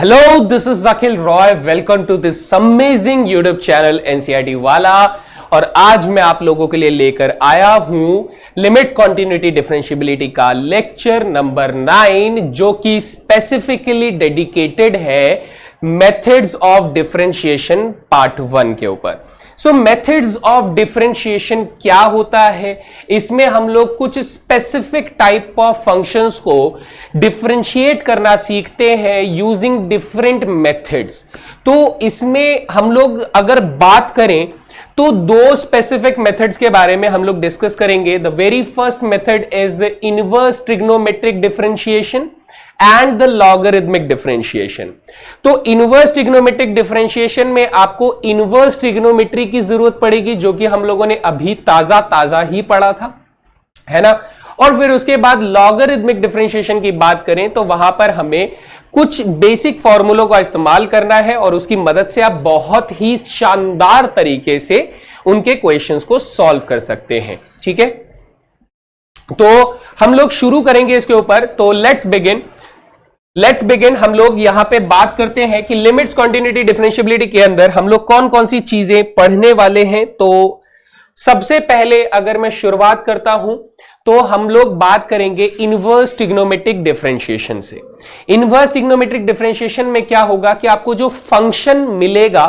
Hello, this is Zakil Roy. Welcome to this amazing YouTube channel NCERT वाला। और आज मैं आप लोगों के लिए लेकर आया हूं लिमिट्स कॉन्टिन्यूटी डिफरेंशिएबिलिटी का लेक्चर नंबर 9, जो कि स्पेसिफिकली डेडिकेटेड है मेथड्स ऑफ डिफरेंशिएशन पार्ट 1 के ऊपर। सो मेथड्स ऑफ डिफरेंशिएशन क्या होता है, इसमें हम लोग कुछ स्पेसिफिक टाइप ऑफ फंक्शंस को डिफरेंशिएट करना सीखते हैं यूजिंग डिफरेंट मेथड्स। तो इसमें हम लोग अगर बात करें तो दो स्पेसिफिक मेथड्स के बारे में हम लोग डिस्कस करेंगे। The very first method is inverse trigonometric differentiation and the logarithmic differentiation. तो इनवर्स ट्रिग्नोमेट्रिक डिफरेंशिएशन में आपको इनवर्स ट्रिग्नोमेट्री की जरूरत पड़ेगी, जो कि हम लोगों ने अभी ताजा ही पढ़ा था, है ना। और फिर उसके बाद लॉगरिथमिक डिफरेंशिएशन की बात करें तो वहां पर हमें कुछ बेसिक फॉर्मूलों का इस्तेमाल करना है और उसकी मदद से आप बहुत ही शानदार तरीके से उनके क्वेश्चंस को सॉल्व कर सकते हैं। ठीक है, तो हम लोग शुरू करेंगे इसके ऊपर। तो लेट्स बिगिन। हम लोग यहां पे बात करते हैं कि लिमिट्स कॉन्टिन्यूटी डिफरेंशिएबिलिटी के अंदर हम लोग कौन कौन सी चीजें पढ़ने वाले हैं। तो सबसे पहले अगर मैं शुरुआत करता हूं तो हम लोग बात करेंगे इनवर्स ट्रिग्नोमेट्रिक डिफरेंशिएशन से। इनवर्स ट्रिग्नोमेट्रिक डिफरेंशिएशन में क्या होगा कि आपको जो फंक्शन मिलेगा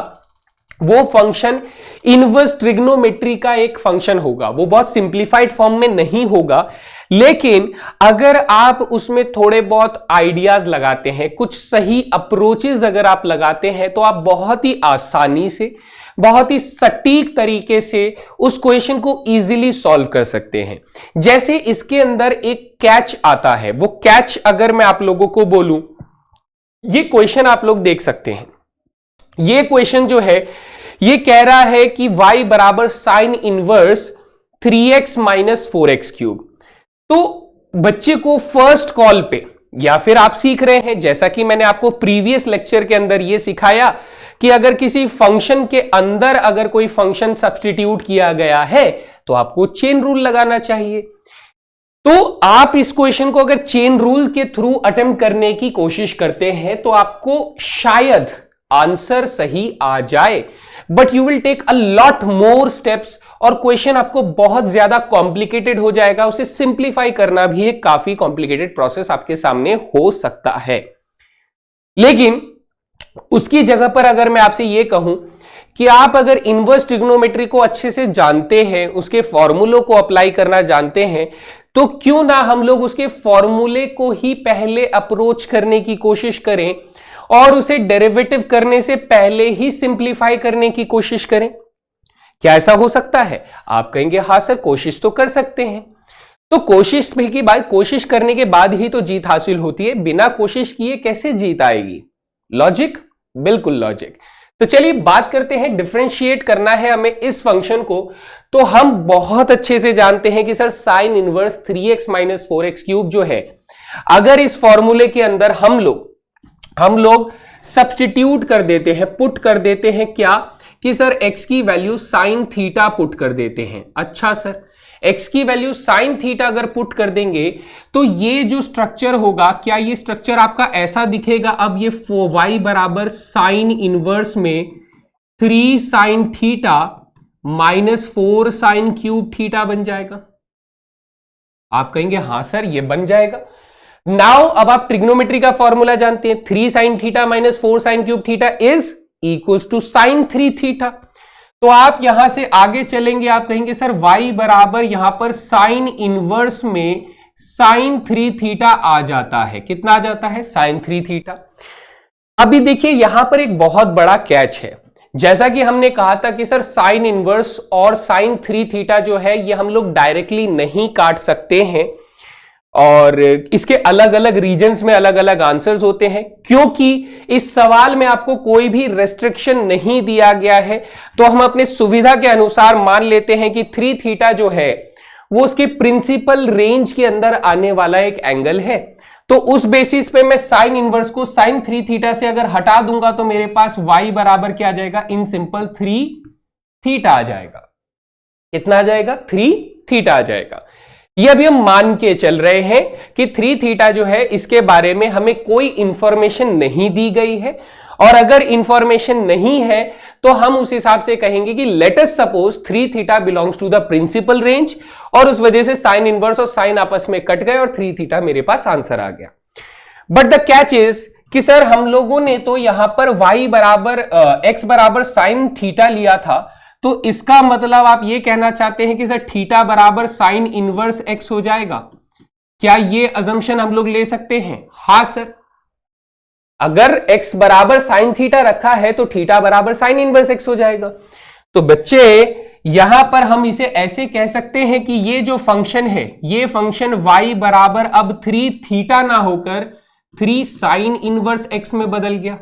वो फंक्शन इनवर्स ट्रिग्नोमेट्री का एक फंक्शन होगा। वो बहुत सिंप्लीफाइड फॉर्म में नहीं होगा, लेकिन अगर आप उसमें थोड़े बहुत आइडियाज लगाते हैं, कुछ सही अप्रोचेस अगर आप लगाते हैं, तो आप बहुत ही आसानी से, बहुत ही सटीक तरीके से उस क्वेश्चन को इजीली सॉल्व कर सकते हैं। जैसे इसके अंदर एक कैच आता है, वो कैच अगर मैं आप लोगों को बोलूं, ये क्वेश्चन आप लोग देख सकते हैं। ये क्वेश्चन जो है ये कह रहा है कि y बराबर sine inverse 3x minus 4x cube. तो बच्चे को फर्स्ट कॉल पे, या फिर आप सीख रहे हैं, जैसा कि मैंने आपको प्रीवियस लेक्चर के अंदर ये सिखाया कि अगर किसी फंक्शन के अंदर अगर कोई फंक्शन सब्स्टिट्यूट किया गया है तो आपको चेन रूल लगाना चाहिए। तो आप इस क्वेश्चन को अगर चेन रूल के थ्रू अटेम्प्ट करने की कोशिश करते हैं तो आपको शायद आंसर सही आ जाए, but you will take a lot more steps और क्वेश्चन आपको बहुत ज्यादा कॉम्प्लिकेटेड हो जाएगा। उसे सिंप्लीफाई करना भी एक काफी कॉम्प्लिकेटेड प्रोसेस आपके सामने हो सकता है। लेकिन उसकी जगह पर अगर मैं आपसे यह कहूं कि आप अगर इनवर्स ट्रिग्नोमेट्री को अच्छे से जानते हैं, उसके फॉर्मूलों को अप्लाई करना जानते हैं, तो क्यों ना हम लोग उसके फॉर्मूले को ही पहले अप्रोच करने की कोशिश करें और उसे डेरिवेटिव करने से पहले ही सिंप्लीफाई करने की कोशिश करें। क्या ऐसा हो सकता है? आप कहेंगे हाँ सर, कोशिश तो कर सकते हैं। तो कोशिश करने के बाद ही तो जीत हासिल होती है, बिना कोशिश किए कैसे जीत आएगी? लॉजिक, बिल्कुल लॉजिक। तो चलिए बात करते हैं, डिफरेंशिएट करना है हमें इस फंक्शन को। तो हम बहुत अच्छे से जानते हैं कि sir sine inverse 3x minus 4x cube जो है, अगर इस फॉर्मूले के अंदर हम लोग सब्स्टिट्यूट कर देते हैं, पुट कर देते हैं क्या कि सर x की वैल्यू साइन थीटा पुट कर देते हैं। अच्छा सर, x की वैल्यू साइन थीटा अगर पुट कर देंगे तो ये जो स्ट्रक्चर होगा, क्या ये स्ट्रक्चर आपका ऐसा दिखेगा? अब ये y बराबर साइन इनवर्स में 3 sine theta minus 4 sine cube theta बन जाएगा। आप कहेंगे हाँ सर ये बन जाएगा। नाउ अब आप ट्रिग्नोमेट्री का फॉर्मूला जानते हैं, 3 sine theta minus 4 sine cube theta is equals to sine 3 theta. तो आप यहां से आगे चलेंगे, आप कहेंगे सर y बराबर यहां पर साइन इनवर्स में साइन 3 थीटा आ जाता है। कितना आ जाता है? Sine 3 theta. अभी देखिए यहां पर एक बहुत बड़ा कैच है। जैसा कि हमने कहा था कि सर साइन इनवर्स और साइन 3 थीटा जो है ये हम लोग डायरेक्टली नहीं काट सकते हैं और इसके अलग अलग रीजन्स में अलग अलग आंसर्स होते हैं। क्योंकि इस सवाल में आपको कोई भी रेस्ट्रिक्शन नहीं दिया गया है, तो हम अपने सुविधा के अनुसार मान लेते हैं कि 3 थीटा जो है वो उसके प्रिंसिपल रेंज के अंदर आने वाला एक एंगल है। तो उस बेसिस पे मैं साइन इनवर्स को साइन 3 थीटा से अगर हटा दूंगा तो मेरे पास y बराबर क्या आ जाएगा? इन सिंपल 3 थीटा आ जाएगा। कितना आ जाएगा? 3 थीटा आ जाएगा। ये अभी हम मान के चल रहे हैं कि 3 थीटा जो है इसके बारे में हमें कोई इंफॉर्मेशन नहीं दी गई है, और अगर इंफॉर्मेशन नहीं है तो हम उस हिसाब से कहेंगे कि let us suppose 3 theta belongs to the principal range, और उस वजह से साइन इनवर्स और साइन आपस में कट गए और 3 थीटा मेरे पास आंसर आ गया। बट द कैच इज कि सर हम लोगों ने तो यहां पर y बराबर x बराबर साइन थीटा लिया था, तो इसका मतलब आप ये कहना चाहते हैं कि सर थीटा बराबर साइन इनवर्स x हो जाएगा, क्या ये अजम्पशन हम लोग ले सकते हैं? हां सर, अगर x बराबर साइन थीटा रखा है तो थीटा बराबर साइन इनवर्स x हो जाएगा। तो बच्चे यहां पर हम इसे ऐसे कह सकते हैं कि ये जो फंक्शन है, ये फंक्शन y बराबर अब 3 थीटा ना होकर 3 साइन इनवर्स x में बदल गया।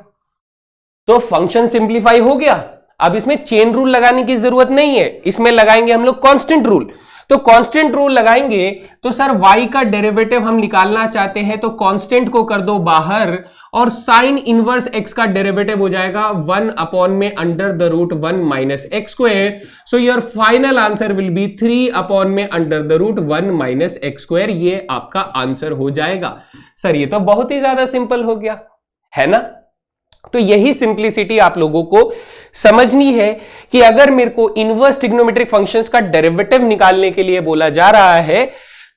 तो फंक्शन सिंप्लीफाई हो गया। अब इसमें चेन रूल लगाने की जरूरत नहीं है, इसमें लगाएंगे हम लोग कांस्टेंट रूल। तो कांस्टेंट रूल लगाएंगे तो सर y का डेरिवेटिव हम निकालना चाहते हैं तो कांस्टेंट को कर दो बाहर, और साइन इनवर्स x का डेरिवेटिव हो जाएगा 1 अपॉन में under the root 1 minus x square. So your final answer will be 3 upon में under the root 1 minus x square. ये आपका आंसर हो जाएगा। सर ये तो बहुत ही ज्यादा सिंपल हो गया, है ना? तो यही सिंप्लिसिटी आप लोगों को समझनी है कि अगर मेरे को इनवर्स ट्रिग्नोमेट्रिक फंक्शंस का डेरिवेटिव निकालने के लिए बोला जा रहा है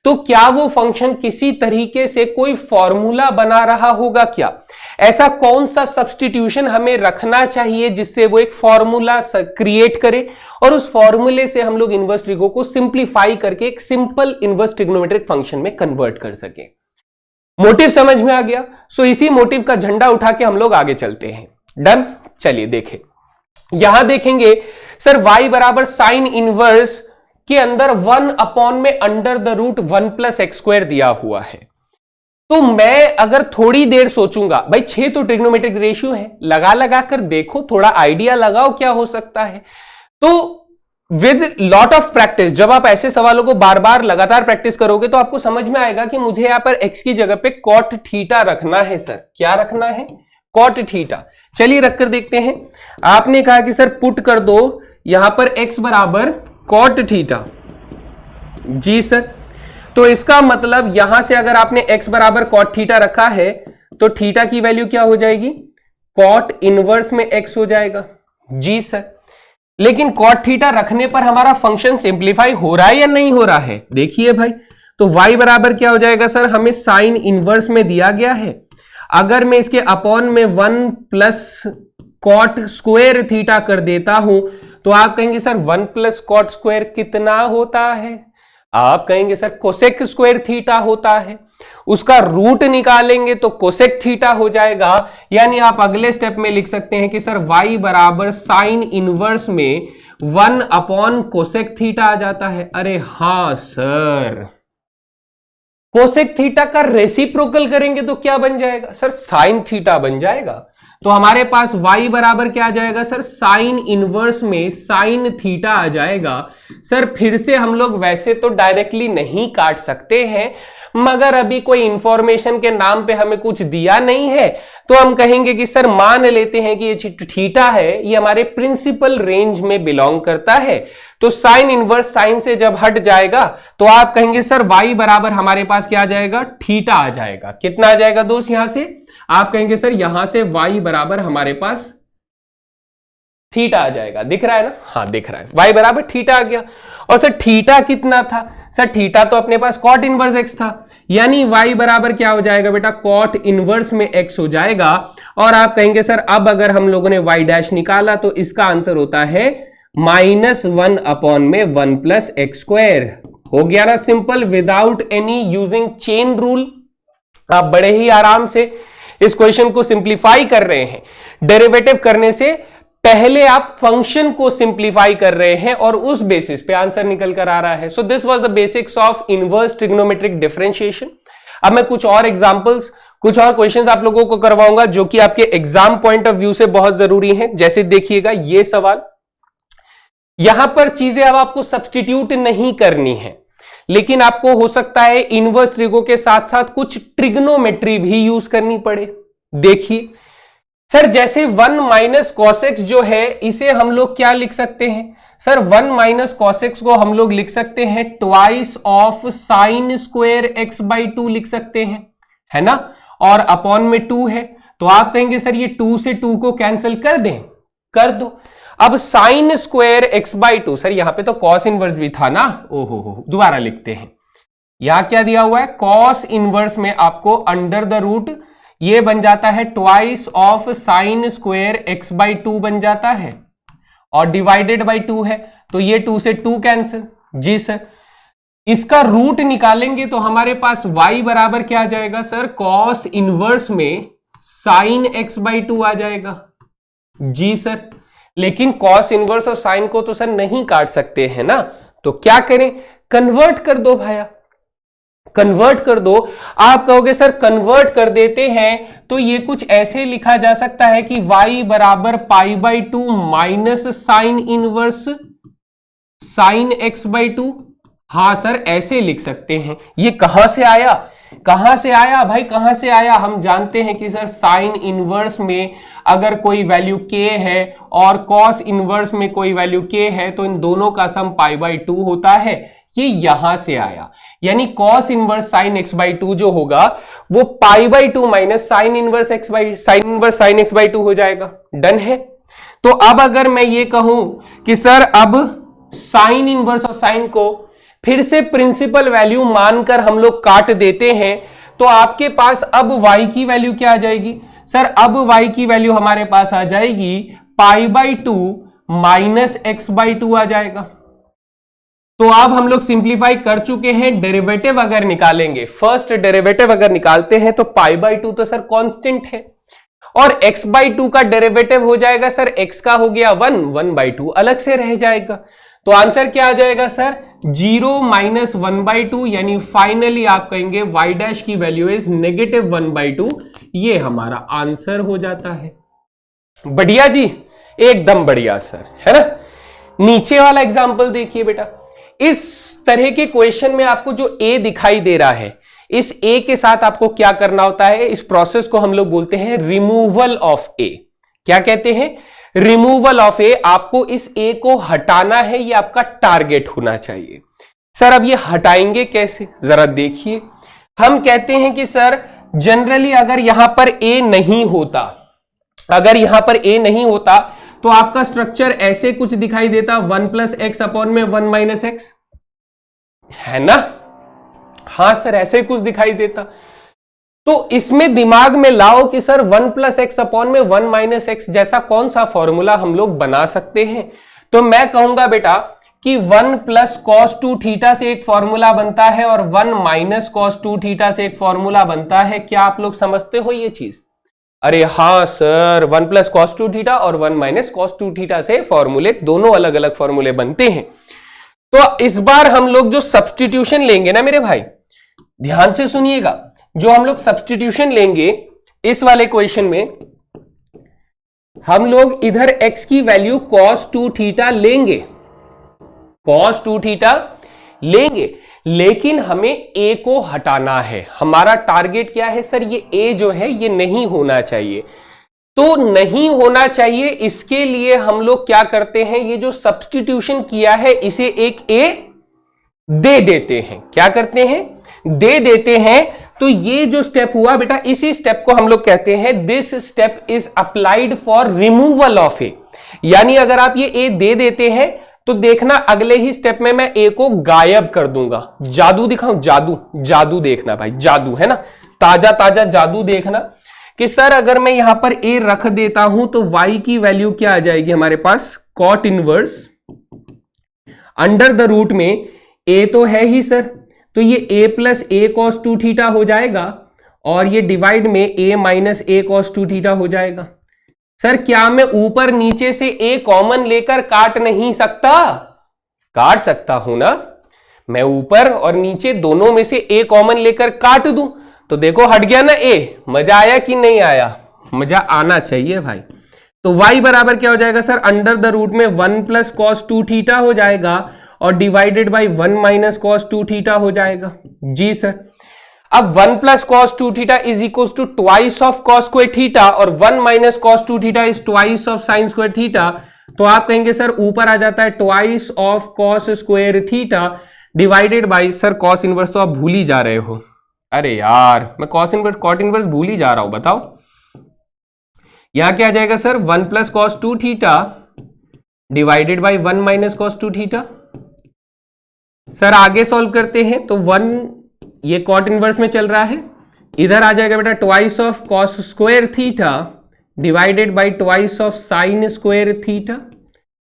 तो क्या वो फंक्शन किसी तरीके से कोई फॉर्मूला बना रहा होगा क्या? ऐसा कौन सा सब्स्टिट्यूशन हमें रखना चाहिए जिससे वो एक फॉर्मूला क्रिएट करे और उस फॉर्मूले से हम लोग इनवर्स ट्रिगो को सिंप्लीफाई करके एक सिंपल इनवर्स ट्रिग्नोमेट्रिक फंक्शन में कन्वर्ट कर सके। मोटिव समझ में आ गया? सो इसी मोटिव का झंडा उठा के हम लोग आगे चलते हैं। डन? चलिए देखें, यहां देखेंगे सर y बराबर साइन इनवर्स के अंदर 1 अपॉन में under the root 1 plus x square दिया हुआ है। तो मैं अगर थोड़ी देर सोचूंगा, भाई 6 तो ट्रिग्नोमेट्रिक रेशियो है, लगा लगा कर देखो, थोड़ा आइडिया लगाओ क्या हो सकता है। तो विद लॉट ऑफ प्रैक्टिस जब आप ऐसे सवालों को बार बार लगातार प्रैक्टिस करोगे तो आपको समझ में आएगा कि मुझे यहां पर x की जगह पे कॉट थीटा रखना है। सर क्या रखना है? Cot theta. चलिए रखकर देखते हैं। आपने कहा कि सर पुट कर दो यहां पर x बराबर कॉट थीटा। जी सर, तो इसका मतलब यहां से अगर आपने x बराबर कॉट थीटा रखा है तो थीटा की वैल्यू क्या हो जाएगी? कॉट इनवर्स में x हो जाएगा। जी सर, लेकिन कॉट थीटा रखने पर हमारा फंक्शन सिंप्लीफाई हो रहा है या नहीं हो रहा है? देखिए भाई, तो y बराबर क्या हो जाएगा? सर हमें साइन इनवर्स में दिया गया है, अगर मैं इसके अपॉन में 1 प्लस कॉट स्क्वायर थीटा कर देता हूं तो आप कहेंगे सर 1 प्लस कॉट स्क्वायर कितना होता है? आप कहेंगे सर कोसेक स्क्वायर थीटा होता है। उसका रूट निकालेंगे तो कोसेक थीटा हो जाएगा। यानी आप अगले स्टेप में लिख सकते हैं कि सर y बराबर साइन इनवर्स में 1 अपॉन कोसेक थीटा आ जाता है। अरे हां सर, कोसेक थीटा का रेसिप्रोकल करेंगे तो क्या बन जाएगा? सर साइन थीटा बन जाएगा। तो हमारे पास y बराबर क्या आ जाएगा? सर साइन इनवर्स में साइन थीटा आ जाएगा। सर फिर से हम लोग वैसे तो डायरेक्टली नहीं काट सकते हैं, मगर अभी कोई इंफॉर्मेशन के नाम पे हमें कुछ दिया नहीं है तो हम कहेंगे कि सर मान लेते हैं कि ये थीटा है, ये हमारे प्रिंसिपल रेंज में बिलोंग करता है। तो साइन इनवर्स साइन से जब हट जाएगा तो आप कहेंगे सर y बराबर हमारे पास क्या आ जाएगा? थीटा आ जाएगा। कितना आ जाएगा दोस्त? यहां से आप कहेंगे सर यहां से y बराबर हमारे पास थीटा आ जाएगा। दिख रहा है ना? हाँ दिख रहा है, y बराबर थीटा आ गया। और सर थीटा कितना था? सर थीटा तो अपने पास कॉट इनवर्स x था, यानी y बराबर क्या हो जाएगा बेटा? कॉट इनवर्स में x हो जाएगा। और आप कहेंगे सर अब अगर हम लोगों ने y डैश निकाला तो इसका आंसर होता है -1 अपॉन में 1 प्लस एक्स स्क्वायर। हो गया ना simple, without any using chain rule. आप बड़े ही आराम से इस क्वेश्चन को सिंप्लीफाई कर रहे हैं। डेरिवेटिव करने से पहले आप फंक्शन को सिंप्लीफाई कर रहे हैं और उस बेसिस पे आंसर निकल कर आ रहा है। So this was the basics of inverse trigonometric differentiation. अब मैं कुछ और एग्जांपल्स, कुछ और क्वेश्चंस आप लोगों को करवाऊंगा जो कि आपके एग्जाम पॉइंट ऑफ व्यू से बहुत जरूरी हैं। जैसे देखिएगा ये सवाल, यहां पर चीजें अब आपको सब्स्टिट्यूट नहीं करनी है, लेकिन आपको हो सकता है इनवर्स ट्रिगो के साथ साथ कुछ ट्रिग्नोमेट्री भी यूज करनी पड़े। देखिए सर जैसे 1 माइनस कॉसेक्स जो है इसे हम लोग क्या लिख सकते हैं सर, 1 माइनस कॉसेक्स को हम लोग लिख सकते हैं twice of sine square x by 2 लिख सकते हैं, है ना, और अपॉन में 2 है तो आप कहेंगे सर ये 2 से 2 को कैंसिल कर दें, कर दो। अब sine square x by 2, sir यहां पे तो कॉस इनवर्स भी था ना, ओहो हो, दोबारा लिखते हैं। यहां क्या दिया हुआ है, कॉस इनवर्स में आपको अंडर द रूट ये बन जाता है twice of sine square x by 2 बन जाता है और डिवाइडेड बाई 2 है तो ये 2 से 2 कैंसिल। जी सर, इसका रूट निकालेंगे तो हमारे पास y बराबर क्या आ जाएगा सर, कॉस इनवर्स में साइन एक्स बाई 2 आ जाएगा। जी सर, लेकिन कॉस इनवर्स और साइन को तो सर नहीं काट सकते हैं ना, तो क्या करें, कन्वर्ट कर दो भाया, कन्वर्ट कर दो। आप कहोगे सर कन्वर्ट कर देते हैं तो ये कुछ ऐसे लिखा जा सकता है कि y बराबर pi by 2 minus sine inverse sine x by 2। हाँ सर ऐसे लिख सकते हैं। ये कहां से आया, कहां से आया भाई, कहां से आया, हम जानते हैं कि सर साइन इनवर्स में अगर कोई वैल्यू k है और कॉस इनवर्स में कोई वैल्यू k है तो इन दोनों का सम पाई बाई 2 होता है, ये यहां से आया। यानी cos inverse sine x by 2 जो होगा वो pi by 2 minus sine inverse sine x by 2 हो जाएगा। डन है। तो अब अगर मैं ये कहूं कि सर अब साइन इनवर्स और साइन को फिर से प्रिंसिपल वैल्यू मानकर हम लोग काट देते हैं तो आपके पास अब y की वैल्यू क्या आ जाएगी सर, अब y की वैल्यू हमारे पास आ जाएगी pi by 2 minus x by 2 आ जाएगा। तो अब हम लोग सिंप्लीफाई कर चुके हैं, डेरिवेटिव अगर निकालेंगे, फर्स्ट डेरिवेटिव अगर निकालते हैं तो पाई बाई 2 तो सर कांस्टेंट है और x बाई 2 का डेरिवेटिव हो जाएगा सर, x का हो गया 1 बाई 2 अलग से रह जाएगा। तो आंसर क्या आ जाएगा सर, 0 माइनस 1 बाई 2, यानी फाइनली आप कहेंगे y डैश की वैल्यू इज नेगेटिव 1 बाई 2। ये हमारा आंसर हो जाता है। बढ़िया जी, एकदम बढ़िया सर, है ना। नीचे वाला एग्जांपल देखिए बेटा, इस तरह के क्वेश्चन में आपको जो a दिखाई दे रहा है, इस a के साथ आपको क्या करना होता है, इस प्रोसेस को हम लोग बोलते हैं रिमूवल ऑफ a। क्या कहते हैं, रिमूवल ऑफ ए। आपको इस ए को हटाना है, ये आपका टारगेट होना चाहिए। सर अब ये हटाएंगे कैसे, जरा देखिए। हम कहते हैं कि सर जनरली अगर यहां पर ए नहीं होता, अगर यहां पर ए नहीं होता तो आपका स्ट्रक्चर ऐसे कुछ दिखाई देता, 1 प्लस एक्स अपॉन में 1 माइनस एक्स, है ना। हां सर ऐसे कुछ दिखाई देता। तो इसमें दिमाग में लाओ कि सर 1 प्लस एक्स अपॉन में 1 माइनस एक्स जैसा कौन सा फॉर्मूला हम लोग बना सकते हैं। तो मैं कहूंगा बेटा कि 1 प्लस कॉस 2 थीटा से एक फॉर्मूला बनता है और 1 माइनस कॉस 2 थीटा से एक फॉर्मूला बनता है। क्या आप लोग समझते हो ये चीज? अरे हाँ सर, 1 प्लस कॉस 2 थीटा और 1 माइनस कॉस 2 थीटा से फॉर्मूले, दोनों अलग अलग फॉर्मूले बनते हैं। तो इस बार हम लोग जो सब्स्टिट्यूशन लेंगे ना मेरे भाई, ध्यान से सुनिएगा, जो हम लोग सब्स्टिट्यूशन लेंगे इस वाले क्वेश्चन में, हम लोग इधर x की वैल्यू cos 2 थीटा लेंगे, cos 2 थीटा लेंगे, लेकिन हमें a को हटाना है। हमारा टारगेट क्या है सर, ये a जो है ये नहीं होना चाहिए। तो नहीं होना चाहिए, इसके लिए हम लोग क्या करते हैं, ये जो सब्स्टिट्यूशन किया है इसे एक a दे देते हैं। क्या करते हैं, दे देते हैं। तो ये जो स्टेप हुआ बेटा, इसी स्टेप को हम लोग कहते हैं this step is applied for removal of a. यानी अगर आप ये ए दे देते हैं तो देखना अगले ही स्टेप में मैं ए को गायब कर दूंगा। जादू दिखाऊं, जादू, जादू देखना भाई, जादू, है ना, ताजा ताजा जादू देखना कि सर अगर मैं यहां पर ए रख देता हूं तो y की वैल्यू क्या आ जाएगी हमारे पास, cot inverse under the root में a तो है ही सर, तो ये a plus a cos 2 theta हो जाएगा और ये डिवाइड में a minus a cos 2 theta हो जाएगा। सर क्या मैं ऊपर नीचे से a कॉमन लेकर काट नहीं सकता? काट सकता हूं ना, मैं ऊपर और नीचे दोनों में से a कॉमन लेकर काट दूं तो देखो हट गया ना a। मजा आया कि नहीं आया? मजा आना चाहिए भाई। तो y बराबर क्या हो जाएगा सर, अंडर द रूट में 1 प्लस कॉस 2 थीटा हो जाएगा और divided by 1 minus cos 2 theta हो जाएगा। जी सर। अब 1 plus cos 2 theta is equal to twice of cos square theta और 1 minus cos 2 theta is twice of sine square theta. तो आप कहेंगे सर ऊपर आ जाता है twice of cos square theta divided by, sir cos inverse तो आप भूल ही जा रहे हो। अरे यार मैं कॉस इनवर्स कॉट इनवर्स भूल ही जा रहा हूं, बताओ यहां क्या आ जाएगा sir, 1 plus cos 2 theta divided by 1 minus cos 2 theta. Sir आगे सॉल्व करते हैं तो 1 ये कॉट इनवर्स में चल रहा है, इधर आ जाएगा बेटा twice of cos square theta divided by twice of sine square theta.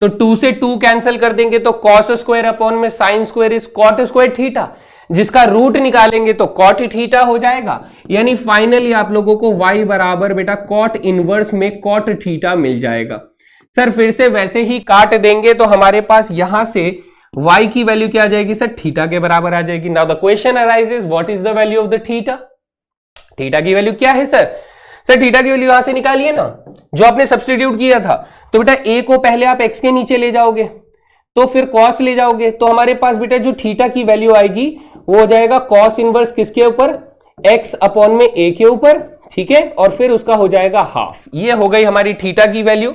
तो 2 से 2 कैंसिल कर देंगे तो कॉस स्क्वायर अपॉन में sine square is cot square theta, जिसका रूट निकालेंगे तो कॉट थीटा हो जाएगा। यानी फाइनली आप लोगों को y बराबर बेटा कॉट इनवर्स में कॉट थीटा मिल जाएगा। सर फिर से वैसे ही काट देंगे तो हमारे पास यहां से y की वैल्यू क्या आ जाएगी सर, थीटा के बराबर आ जाएगी। Now the question arises what is the value of the theta. Theta की वैल्यू क्या है सर, सर थीटा की वैल्यू यहां से निकालिए ना, जो आपने सब्स्टिट्यूट किया था। तो बेटा a को पहले आप x के नीचे ले जाओगे तो फिर cos ले जाओगे, तो हमारे पास बेटा जो थीटा की वैल्यू आएगी वो हो जाएगा cos इनवर्स किसके ऊपर, x अपॉन में a के ऊपर, ठीक है, और फिर उसका हो जाएगा हाफ। ये हो गई हमारी थीटा की वैल्यू।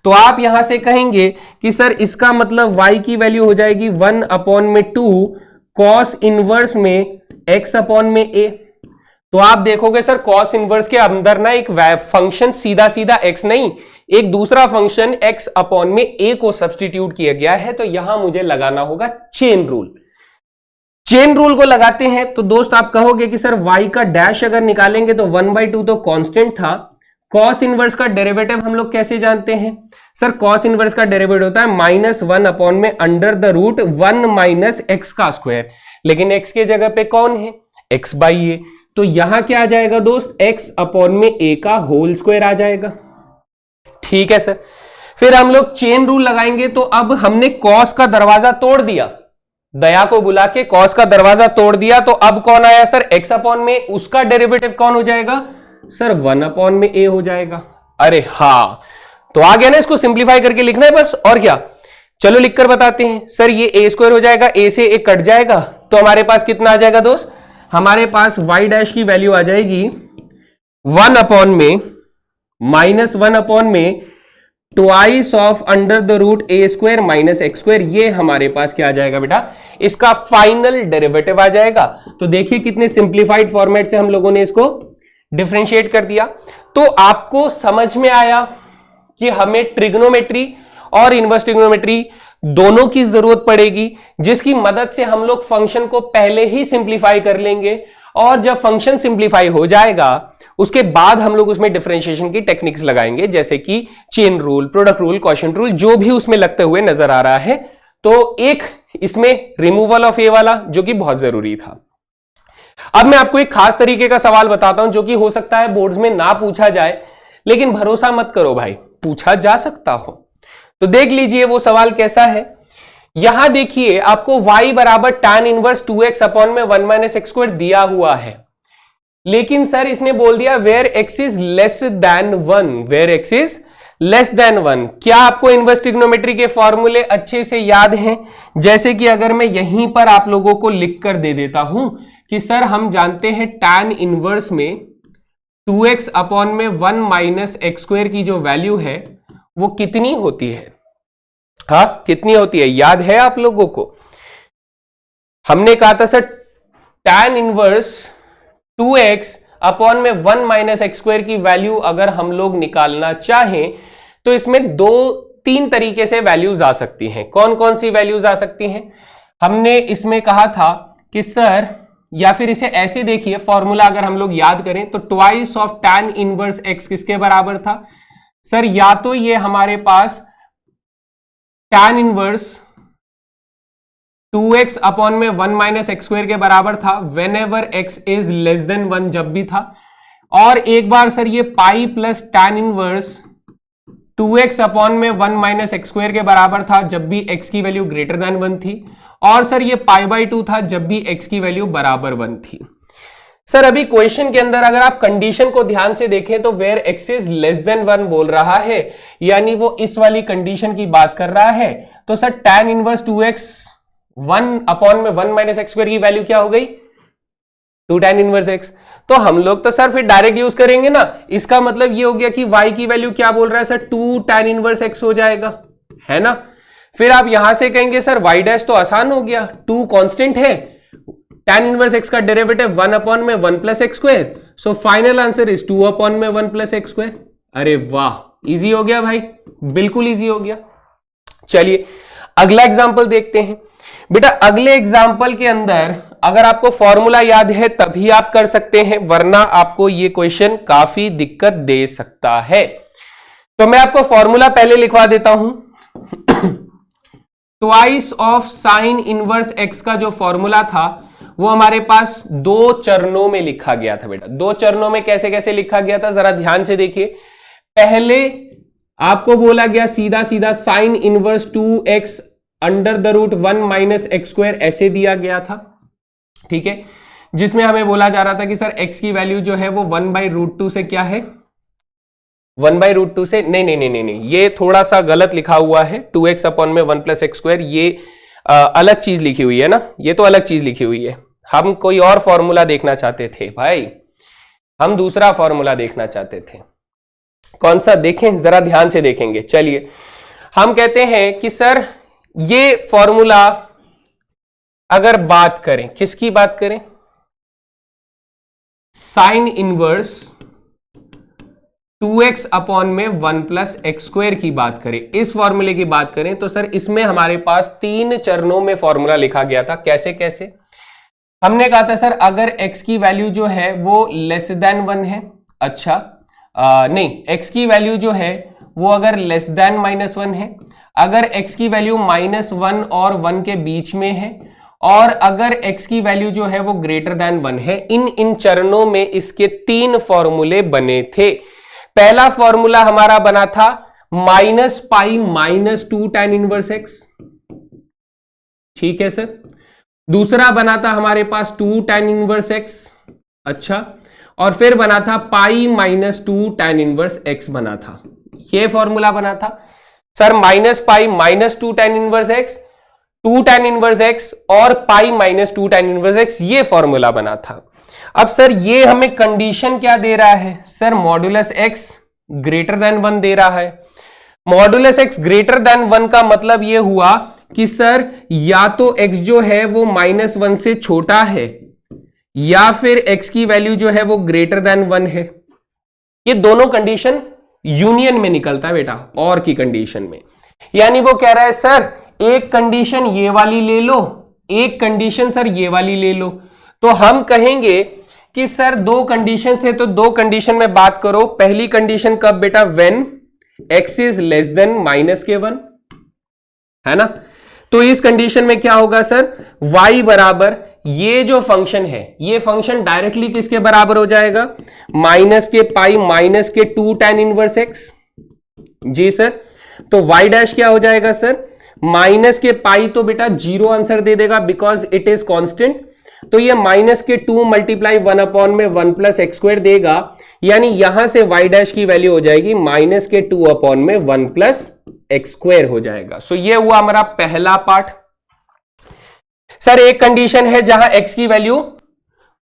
तो आप यहां से कहेंगे कि सर इसका मतलब y की वैल्यू हो जाएगी 1 अपॉन में 2 cos इनवर्स में x अपॉन में a। तो आप देखोगे सर cos इनवर्स के अंदर ना एक फंक्शन सीधा सीधा x नहीं, एक दूसरा फंक्शन x अपॉन में a को सब्स्टिट्यूट किया गया है। तो यहां मुझे लगाना होगा चेन रूल। चेन रूल को लगाते हैं तो दोस्त आप कहोगे कि सर y का डैश अगर निकालेंगे तो 1/2 तो कांस्टेंट था। cos इनवर्स का डेरिवेटिव हम लोग कैसे जानते हैं सर, cos इनवर्स का डेरिवेटिव होता है -1 अपॉन में under the root 1 minus x का स्क्वायर, लेकिन x के जगह पे कौन है, x बाई ए। तो यहां क्या आ जाएगा दोस्त, x अपॉन में a का होल स्क्वायर आ जाएगा। ठीक है सर, फिर हम लोग चेन रूल लगाएंगे। तो अब हमने cos का दरवाजा तोड़ दिया, दया को बुला के cos का दरवाजा तोड़ दिया, तो अब कौन आया सर, x अपॉन में, उसका डेरिवेटिव कौन हो जाएगा सर, 1 अपॉन में a हो जाएगा। अरे हाँ, तो आ गया ना, इसको सिंप्लीफाई करके लिखना है बस, और क्या। चलो लिखकर बताते हैं सर, ये a स्क्वायर हो जाएगा, a से a कट जाएगा, तो हमारे पास कितना आ जाएगा दोस्त, हमारे पास y डैश की वैल्यू आ जाएगी 1 अपॉन में -1 अपॉन में twice of under the root a square minus x square. ये हमारे पास क्या आ जाएगा बेटा, इसका फाइनल डेरिवेटिव आ जाएगा। तो देखिए कितने सिंप्लीफाइड फॉर्मेट से हम लोगों ने इसको डिफरेंशिएट कर दिया। तो आपको समझ में आया कि हमें ट्रिग्नोमेट्री और इनवर्स ट्रिग्नोमेट्री दोनों की जरूरत पड़ेगी, जिसकी मदद से हम लोग फंक्शन को पहले ही सिंप्लीफाई कर लेंगे, और जब फंक्शन सिंप्लीफाई हो जाएगा उसके बाद हम लोग उसमें डिफरेंशिएशन की टेक्निक्स लगाएंगे, जैसे कि chain rule, product rule, quotient rule, जो भी उसमें लगते हुए नजर आ रहा है। तो एक इसमें रिमूवल ऑफ ए वाला जो कि बहुत जरूरी था। अब मैं आपको एक खास तरीके का सवाल बताता हूं जो कि हो सकता है बोर्ड्स में ना पूछा जाए, लेकिन भरोसा मत करो भाई, पूछा जा सकता हो। तो देख लीजिए वो सवाल कैसा है। यहां देखिए आपको y बराबर tan इनवर्स 2x अपॉन में 1 माइनस एक्स स्क्वायर दिया हुआ है, लेकिन सर इसने बोल दिया where x is less than 1, where x is less than 1। क्या आपको इनवर्स ट्रिग्नोमेट्री के फॉर्मूले अच्छे से याद हैं? जैसे कि अगर मैं यहीं पर आप लोगों को लिख कर दे देता हूं कि सर हम जानते हैं tan इनवर्स में 2x अपॉन में 1 माइनस एक्स स्क्वायर की जो वैल्यू है वो कितनी होती है, हाँ कितनी होती है, याद है आप लोगों को? हमने कहा था sir tan inverse 2x upon में 1 माइनस एक्स स्क्वायर की वैल्यू अगर हम लोग निकालना चाहें तो इसमें 2-3 तरीके से वैल्यूज आ सकती हैं। कौन कौन सी वैल्यूज आ सकती हैं? हमने इसमें कहा था कि सर, या फिर इसे ऐसे देखिए, फॉर्मूला अगर हम लोग याद करें तो twice of tan inverse x किसके बराबर था सर? या तो ये हमारे पास tan इनवर्स 2x अपॉन में 1 माइनस एक्स स्क्वायर के बराबर था when ever x is less than 1, जब भी था, और एक बार सर ये pi plus tan inverse 2x upon में 1 माइनस एक्स स्क्वायर के बराबर था जब भी x की वैल्यू ग्रेटर देन 1 थी, और सर ये पाई बाई 2 था जब भी x की वैल्यू बराबर 1 थी। सर अभी क्वेश्चन के अंदर अगर आप कंडीशन को ध्यान से देखें तो where x is less than 1 बोल रहा है, यानी वो इस वाली कंडीशन की बात कर रहा है। तो sir tan inverse 2x 1 upon में 1 माइनस एक्स स्क्वायर की वैल्यू क्या हो गई, 2 tan इनवर्स x। तो हम लोग तो सर फिर डायरेक्ट यूज करेंगे ना, इसका मतलब ये हो गया कि y की वैल्यू क्या बोल रहा है सर, 2 tan इनवर्स x हो जाएगा, है ना। फिर आप यहां से कहेंगे सर y डैश तो आसान हो गया, 2 कांस्टेंट है, tan इनवर्स x का डेरिवेटिव 1 अपॉन में 1 plus x square, so final answer is 2 upon में 1 प्लस एक्स स्क्वायर। अरे वाह, इजी हो गया भाई, बिल्कुल इजी हो गया। चलिए अगला एग्जांपल देखते हैं। बेटा अगले एग्जाम्पल के अंदर अगर आपको फॉर्मूला याद है तभी आप कर सकते हैं, वरना आपको ये क्वेश्चन काफी दिक्कत दे सकता है। तो मैं आपको फॉर्मूला पहले लिखवा देता हूं। Twice of sine inverse x का जो फॉर्मूला था वो हमारे पास 2 चरणों में लिखा गया था। बेटा 2 चरणों में कैसे कैसे लिखा गया था जरा ध्यान से देखिए। पहले आपको बोला गया सीधा सीधा sine inverse 2x under the root 1 minus x square ऐसे दिया गया था, ठीक है, जिसमें हमें बोला जा रहा था कि सर x की वैल्यू जो है वो 1/√2 से क्या है, 1/√2 से नहीं, ये थोड़ा सा गलत लिखा हुआ है, 2x अपॉन में 1 प्लस एक्स स्क्वायर, ये अलग चीज लिखी हुई है ना, ये तो अलग चीज लिखी हुई है। हम कोई और फॉर्मूला देखना चाहते थे भाई, हम दूसरा फॉर्मूला देखना चाहते थे। कौन सा देखें, जरा ध्यान से देखेंगे। चलिए हम कहते हैं कि सर ये फॉर्मूला अगर बात करें, किसकी बात करें, साइन इनवर्स 2x अपॉन में 1 प्लस एक्स स्क्वायर की बात करें, इस फॉर्मूले की बात करें, तो सर इसमें हमारे पास 3 चरणों में फॉर्मूला लिखा गया था। कैसे कैसे, हमने कहा था सर अगर x की वैल्यू जो है वो लेस देन 1 है, अच्छा नहीं, x की वैल्यू जो है वो अगर लेस देन -1 है, अगर x की वैल्यू -1 और 1 के बीच में है, और अगर x की वैल्यू जो है वो ग्रेटर देन 1 है। इन चरणों में इसके 3 फॉर्मूले बने थे। पहला फॉर्मूला हमारा बना था -π-2 tan इनवर्स x, ठीक है सर। दूसरा बना था हमारे पास 2 tan इनवर्स x, अच्छा, और फिर बना था π-2 tan इनवर्स x बना था, ये फॉर्मूला बना था sir. -π-2 tan inverse x, 2 tan inverse x और π-2 tan इनवर्स x, ये फॉर्मूला बना था। अब सर ये हमें कंडीशन क्या दे रहा है sir, modulus x greater than 1 दे रहा है। मॉड्यूलस x ग्रेटर देन 1 का मतलब ये हुआ कि सर या तो x जो है वो -1 से छोटा है, या फिर x की वैल्यू जो है वो ग्रेटर देन 1 है। ये दोनों कंडीशन यूनियन में निकलता है बेटा, और की कंडीशन में। यानी वो कह रहा है सर एक कंडीशन ये वाली ले लो, एक कंडीशन सर ये वाली ले लो। तो हम कहेंगे कि सर 2 कंडीशन है, तो 2 कंडीशन में बात करो। पहली कंडीशन कब बेटा, when x is less than -1, है ना। तो इस कंडीशन में क्या होगा सर, y बराबर ये जो फंक्शन है, ये फंक्शन डायरेक्टली किसके बराबर हो जाएगा, -π-2 tan इनवर्स x, जी सर। तो y डैश क्या हो जाएगा सर, -π तो बेटा 0 आंसर दे देगा बिकॉज इट इज कांस्टेंट, तो ये -2 मल्टीप्लाई 1 अपॉन में 1 प्लस एक्स स्क्वायर देगा, यानी यहां से y डैश की वैल्यू हो जाएगी -2 अपॉन में 1 प्लस एक्स स्क्वायर हो जाएगा। सो ये हुआ हमारा पहला पार्ट। सर एक कंडीशन है जहां x की वैल्यू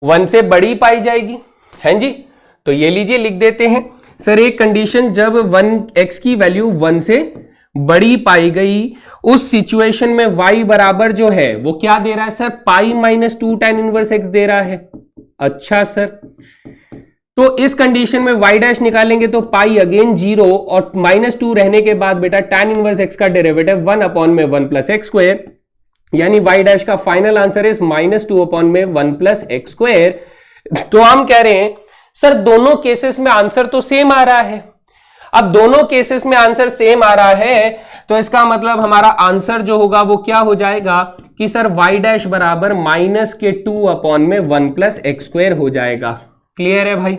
1 से बड़ी पाई जाएगी, हैं जी, तो ये लीजिए लिख देते हैं सर, एक कंडीशन जब x की वैल्यू 1 से बड़ी पाई गई, उस सिचुएशन में y बराबर जो है वो क्या दे रहा है सर, π-2 tan इनवर्स x दे रहा है। अच्छा सर, तो इस कंडीशन में y डैश निकालेंगे तो पाई अगेन 0, और -2 रहने के बाद बेटा tan इनवर्स x का डेरिवेटिव 1 अपॉन में 1 प्लस एक्स स्क्वायर, यानी y डैश का फाइनल आंसर इज -2 अपॉन में 1 प्लस एक्स स्क्वायर। तो हम कह रहे हैं सर दोनों केसेस में आंसर तो सेम आ रहा है। अब दोनों केसेस में आंसर सेम आ रहा है, तो इसका मतलब हमारा आंसर जो होगा वो क्या हो जाएगा कि सर y डैश बराबर -2 अपॉन में 1 प्लस एक्स स्क्वायर हो जाएगा। क्लियर है भाई,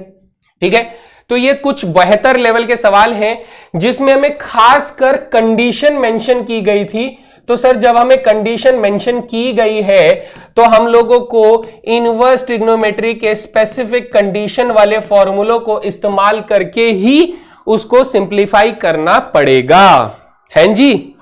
ठीक है। तो ये कुछ बेहतर लेवल के सवाल हैं जिसमें हमें खासकर कंडीशन मेंशन की गई थी। तो सर जब हमें कंडीशन मेंशन की गई है तो हम लोगों को इनवर्स ट्रिग्नोमेट्री के स्पेसिफिक कंडीशन वाले फॉर्मूलों को इस्तेमाल करके ही उसको सिंप्लीफाई करना पड़ेगा, हैं जी।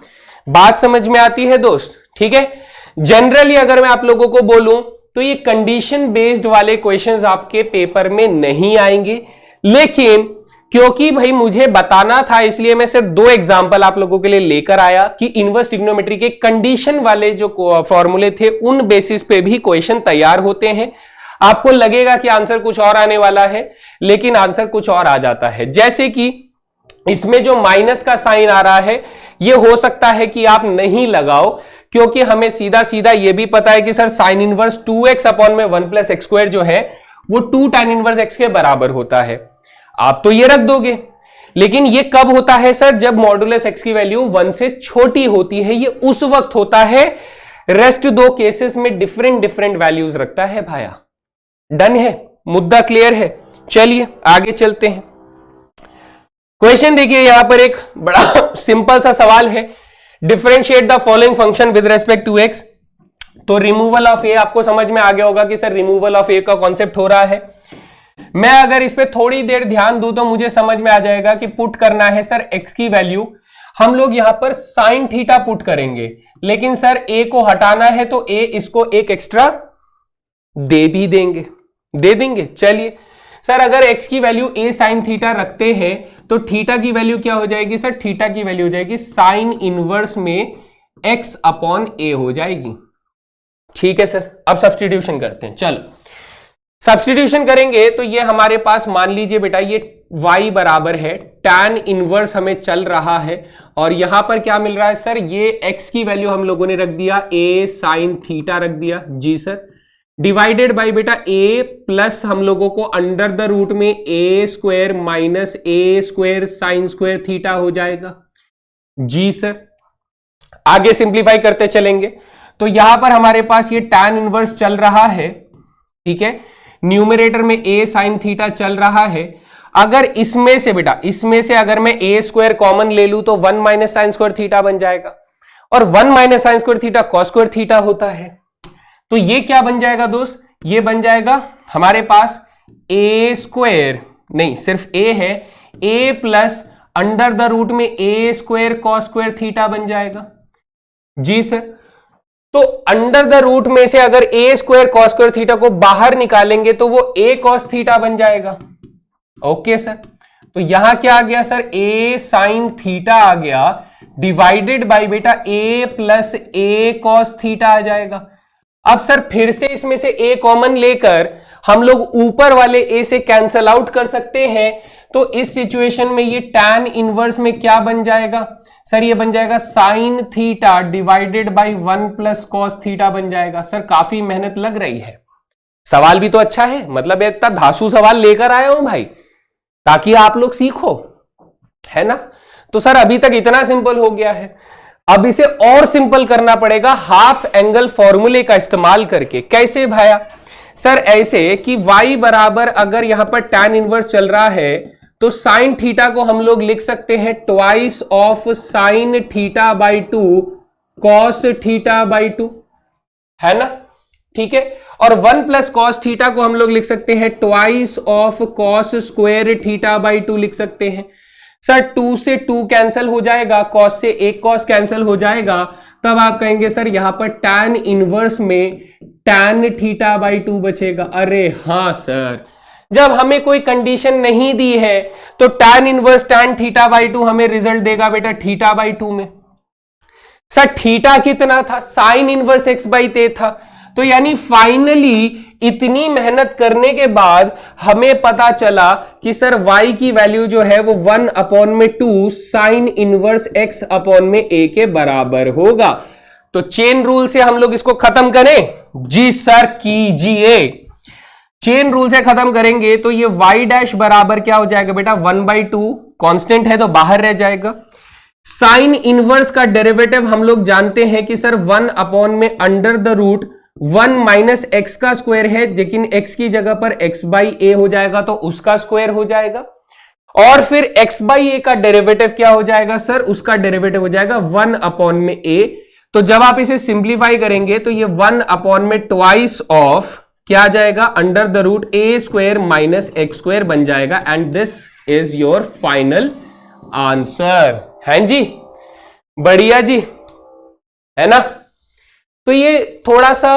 बात समझ में आती है दोस्त, ठीक है। जनरली अगर मैं आप लोगों को बोलूं तो ये कंडीशन बेस्ड वाले क्वेश्चंस आपके पेपर में नहीं आएंगे, लेकिन क्योंकि भाई मुझे बताना था इसलिए मैं सिर्फ 2 एग्जांपल आप लोगों के लिए लेकर आया कि इनवर्स ट्रिग्नोमेट्री के कंडीशन वाले जो फॉर्मूले थे उन बेसिस पे भी क्वेश्चन तैयार होते हैं। आपको लगेगा कि आंसर कुछ और आने वाला है, लेकिन आंसर कुछ और आ जाता है। जैसे कि इसमें जो माइनस का साइन आ रहा है, यह हो सकता है कि आप नहीं लगाओ, क्योंकि हमें सीधा सीधा यह भी पता है कि sir sign inverse 2x upon में 1 प्लस एक्स स्क्वायर जो है वो 2 tan इनवर्स x के बराबर होता है। आप तो ये रख दोगे, लेकिन ये कब होता है सर? जब मॉडुलस x की वैल्यू 1 से छोटी होती है, ये उस वक्त होता है। रेस्ट 2 केसेस में डिफरेंट वैल्यूज रखता है भाया। डन है, मुद्दा क्लियर है। चलिए आगे चलते हैं। क्वेश्चन देखिए, यहां पर एक बड़ा सिंपल सा सवाल है, differentiate the following function with respect to x। तो रिमूवल ऑफ ए आपको समझ में आ गया होगा कि सर रिमूवल ऑफ ए का कॉन्सेप्ट हो रहा है। मैं अगर इस पे थोड़ी देर ध्यान दूं तो मुझे समझ में आ जाएगा कि पुट करना है सर x की वैल्यू, हम लोग यहां पर साइन थीटा पुट करेंगे, लेकिन सर a को हटाना है तो a इसको एक एक्स्ट्रा दे भी दे देंगे। चलिए सर, अगर x की वैल्यू a साइन थीटा रखते हैं तो थीटा की वैल्यू क्या हो जाएगी सर? थीटा की वैल्यू हो जाएगी साइन इनवर्स में x अपॉन a हो जाएगी। ठीक है सर, अब सब्स्टिट्यूशन करते हैं। चलो सब्स्टिट्यूशन करेंगे तो ये हमारे पास, मान लीजिए बेटा, ये y बराबर है tan इनवर्स हमें चल रहा है, और यहां पर क्या मिल रहा है सर? ये x की वैल्यू हम लोगों ने रख दिया a साइन थीटा रख दिया। जी सर, डिवाइडेड बाई बेटा a प्लस हम लोगों को अंडर द रूट में a square minus a square sine square theta हो जाएगा। जी सर, आगे सिंप्लीफाई करते चलेंगे तो यहां पर हमारे पास ये tan इनवर्स चल रहा है, ठीक है, न्यूमरेटर में a साइन थीटा चल रहा है। अगर इसमें से बेटा, इसमें से अगर मैं a स्क्वायर कॉमन ले लूं तो 1 माइनस साइन स्क्वायर थीटा बन जाएगा, और 1 minus sign square theta cos square theta होता है। तो ये क्या बन जाएगा दोस्त? ये बन जाएगा हमारे पास a स्क्वायर, नहीं सिर्फ a है, a plus under the root में a square cos square theta बन जाएगा। जी सर, तो अंडर द रूट में से अगर a square cos square theta को बाहर निकालेंगे तो वो a कॉस थीटा बन जाएगा। ओके सर, तो यहां क्या आ गया सर? a साइन थीटा आ गया, डिवाइडेड बाय बेटा a plus a cos theta आ जाएगा। अब सर फिर से इसमें से a कॉमन लेकर हम लोग ऊपर वाले a से कैंसल आउट कर सकते हैं, तो इस सिचुएशन में ये tan इनवर्स में क्या बन जाएगा सर? ये बन जाएगा sine theta divided by 1 plus cos theta बन जाएगा। सर काफी मेहनत लग रही है, सवाल भी तो अच्छा है, मतलब इतना धांसू सवाल लेकर आया हूं भाई ताकि आप लोग सीखो, है ना? तो सर अभी तक इतना सिंपल हो गया है, अब इसे और सिंपल करना पड़ेगा हाफ एंगल फॉर्मूले का इस्तेमाल करके। कैसे भाया? सर ऐसे कि y बराबर, अगर यहां पर tan इनवर्स चल रहा है तो साइन थीटा को हम लोग लिख सकते हैं twice of sine theta by 2 cos theta by 2, है ना? ठीक है, और 1 प्लस कॉस थीटा को हम लोग लिख सकते हैं twice of cos square theta by 2 लिख सकते हैं। सर 2 से 2 कैंसिल हो जाएगा, कॉस से एक कॉस कैंसिल हो जाएगा, तब आप कहेंगे सर यहां पर tan इनवर्स में tan थीटा बाई 2 बचेगा। अरे हाँ सर, जब हमें कोई कंडीशन नहीं दी है तो tan inverse tan theta by 2 हमें रिजल्ट देगा बेटा थीटा बाई 2 में। सर थीटा कितना था? साइन इनवर्स x बाई ते था। तो यानी फाइनली इतनी मेहनत करने के बाद हमें पता चला कि सर y की वैल्यू जो है वो 1 अपॉन में 2 साइन इनवर्स x अपॉन में a के बराबर होगा। तो चेन रूल से हम लोग इसको खत्म करें? जी सर कीजिए। चेन रूल से खत्म करेंगे तो ये y डैश बराबर क्या हो जाएगा बेटा? 1/2, कांस्टेंट है तो बाहर रह जाएगा। साइन इनवर्स का डेरिवेटिव हम लोग जानते हैं कि सर 1 अपॉन में under the root 1 minus x का स्क्वायर है, लेकिन x की जगह पर x बाई ए हो जाएगा तो उसका स्क्वायर हो जाएगा। और फिर x बाई ए का डेरिवेटिव क्या हो जाएगा सर? उसका डेरिवेटिव हो जाएगा 1 अपॉन में a। तो जब आप इसे सिंप्लीफाई करेंगे तो ये 1 अपॉन में ट्वाइस ऑफ क्या आ जाएगा? Under the root A square minus x square बन जाएगा। And this is your final answer. हैं जी? बढ़िया जी, है ना? तो ये थोड़ा सा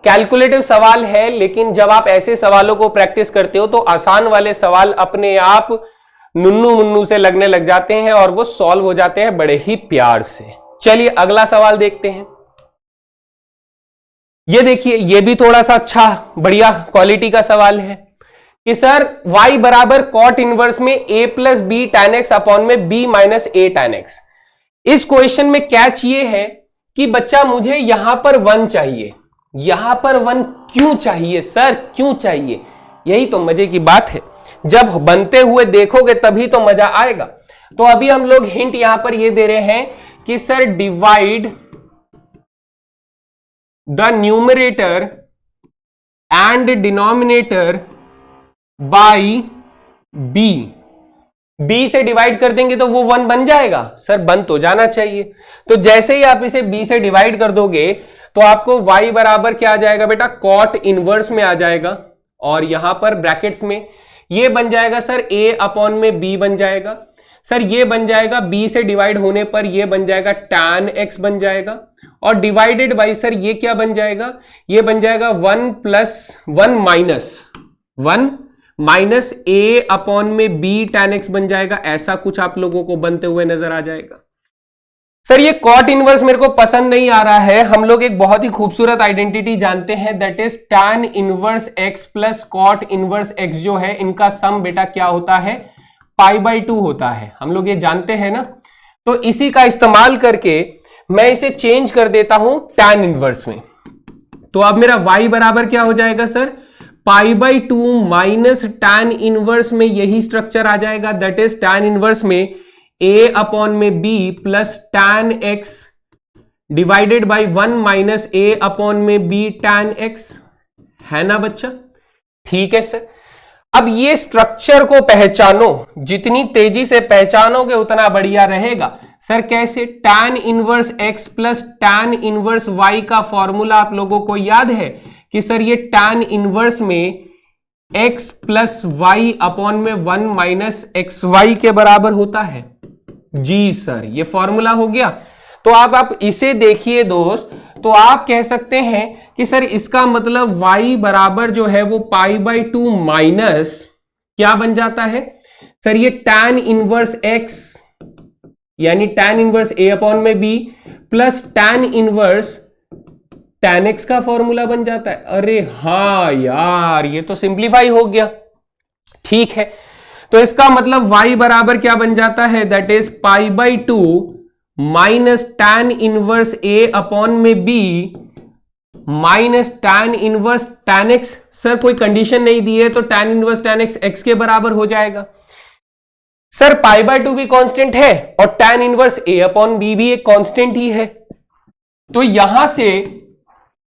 कैलकुलेटिव सवाल है, लेकिन जब आप ऐसे सवालों को प्रैक्टिस करते हो तो आसान वाले सवाल अपने आप नुन्नू मुन्नू से लगने लग जाते हैं और वो सॉल्व हो जाते हैं बड़े ही प्यार से। चलिए अगला सवाल देखते हैं। ये देखिए, ये भी थोड़ा सा अच्छा बढ़िया क्वालिटी का सवाल है कि सर y बराबर कॉट इनवर्स में a plus B tan x upon में b minus a tan x। इस क्वेश्चन में कैच ये है कि बच्चा मुझे यहां पर 1 चाहिए। यहां पर 1 क्यों चाहिए सर, क्यों चाहिए? यही तो मजे की बात है, जब बनते हुए देखोगे तभी तो मजा आएगा। तो अभी हम लोग हिंट यहां पर ये दे रहे हैं कि sir divide the numerator and denominator by b से डिवाइड कर देंगे तो वो 1 बन जाएगा। सर बन तो जाना चाहिए। तो जैसे ही आप इसे b से डिवाइड कर दोगे तो आपको y बराबर क्या आ जाएगा बेटा, कॉट इनवर्स में आ जाएगा, और यहां पर ब्रैकेट्स में ये बन जाएगा सर a अपॉन में b बन जाएगा। सर ये बन जाएगा b से डिवाइड होने पर ये बन जाएगा tan x बन जाएगा, और डिवाइडेड बाई सर ये क्या बन जाएगा, ये बन जाएगा 1 प्लस 1 माइनस a अपॉन में b tan x बन जाएगा। ऐसा कुछ आप लोगों को बनते हुए नजर आ जाएगा। सर ये कॉट इनवर्स मेरे को पसंद नहीं आ रहा है। हम लोग एक बहुत ही खूबसूरत आइडेंटिटी जानते हैं, that is tan inverse x plus cot inverse x जो है इनका सम बेटा क्या होता है, π/2 होता है। हम लोग ये जानते हैं ना। तो इसी का इस्तेमाल करके मैं इसे चेंज कर देता हूं tan इनवर्स में। तो अब मेरा y बराबर क्या हो जाएगा सर, π/2 माइनस tan इनवर्स में यही स्ट्रक्चर आ जाएगा, दैट इज tan इनवर्स में a अपॉन में b plus tan x divided by 1 minus a upon में b tan x, है ना बच्चा? ठीक है सर। अब ये स्ट्रक्चर को पहचानो, जितनी तेजी से पहचानोगे उतना बढ़िया रहेगा। सर कैसे? tan inverse x plus tan inverse y का फॉर्मूला आप लोगों को याद है कि सर ये tan इनवर्स में x प्लस वाई अपॉन में 1 माइनस एक्स वाई के बराबर होता है। जी सर, ये फॉर्मूला हो गया। तो आप इसे देखिए दोस्त, तो आप कह सकते हैं कि सर इसका मतलब y बराबर जो है वो π/2 माइनस क्या बन जाता है सर, ये tan इनवर्स x यानी tan इनवर्स a अपॉन में b plus tan inverse tan x का फॉर्मूला बन जाता है। अरे हाँ यार, ये तो सिंप्लीफाई हो गया। ठीक है, तो इसका मतलब y बराबर क्या बन जाता है, that is π/2 minus tan inverse a upon में b minus tan inverse tan x। Sir कोई कंडीशन नहीं दी है तो tan inverse tan x x के बराबर हो जाएगा। सर π/2 भी कांस्टेंट है और tan inverse a upon b भी एक कांस्टेंट ही है। तो यहां से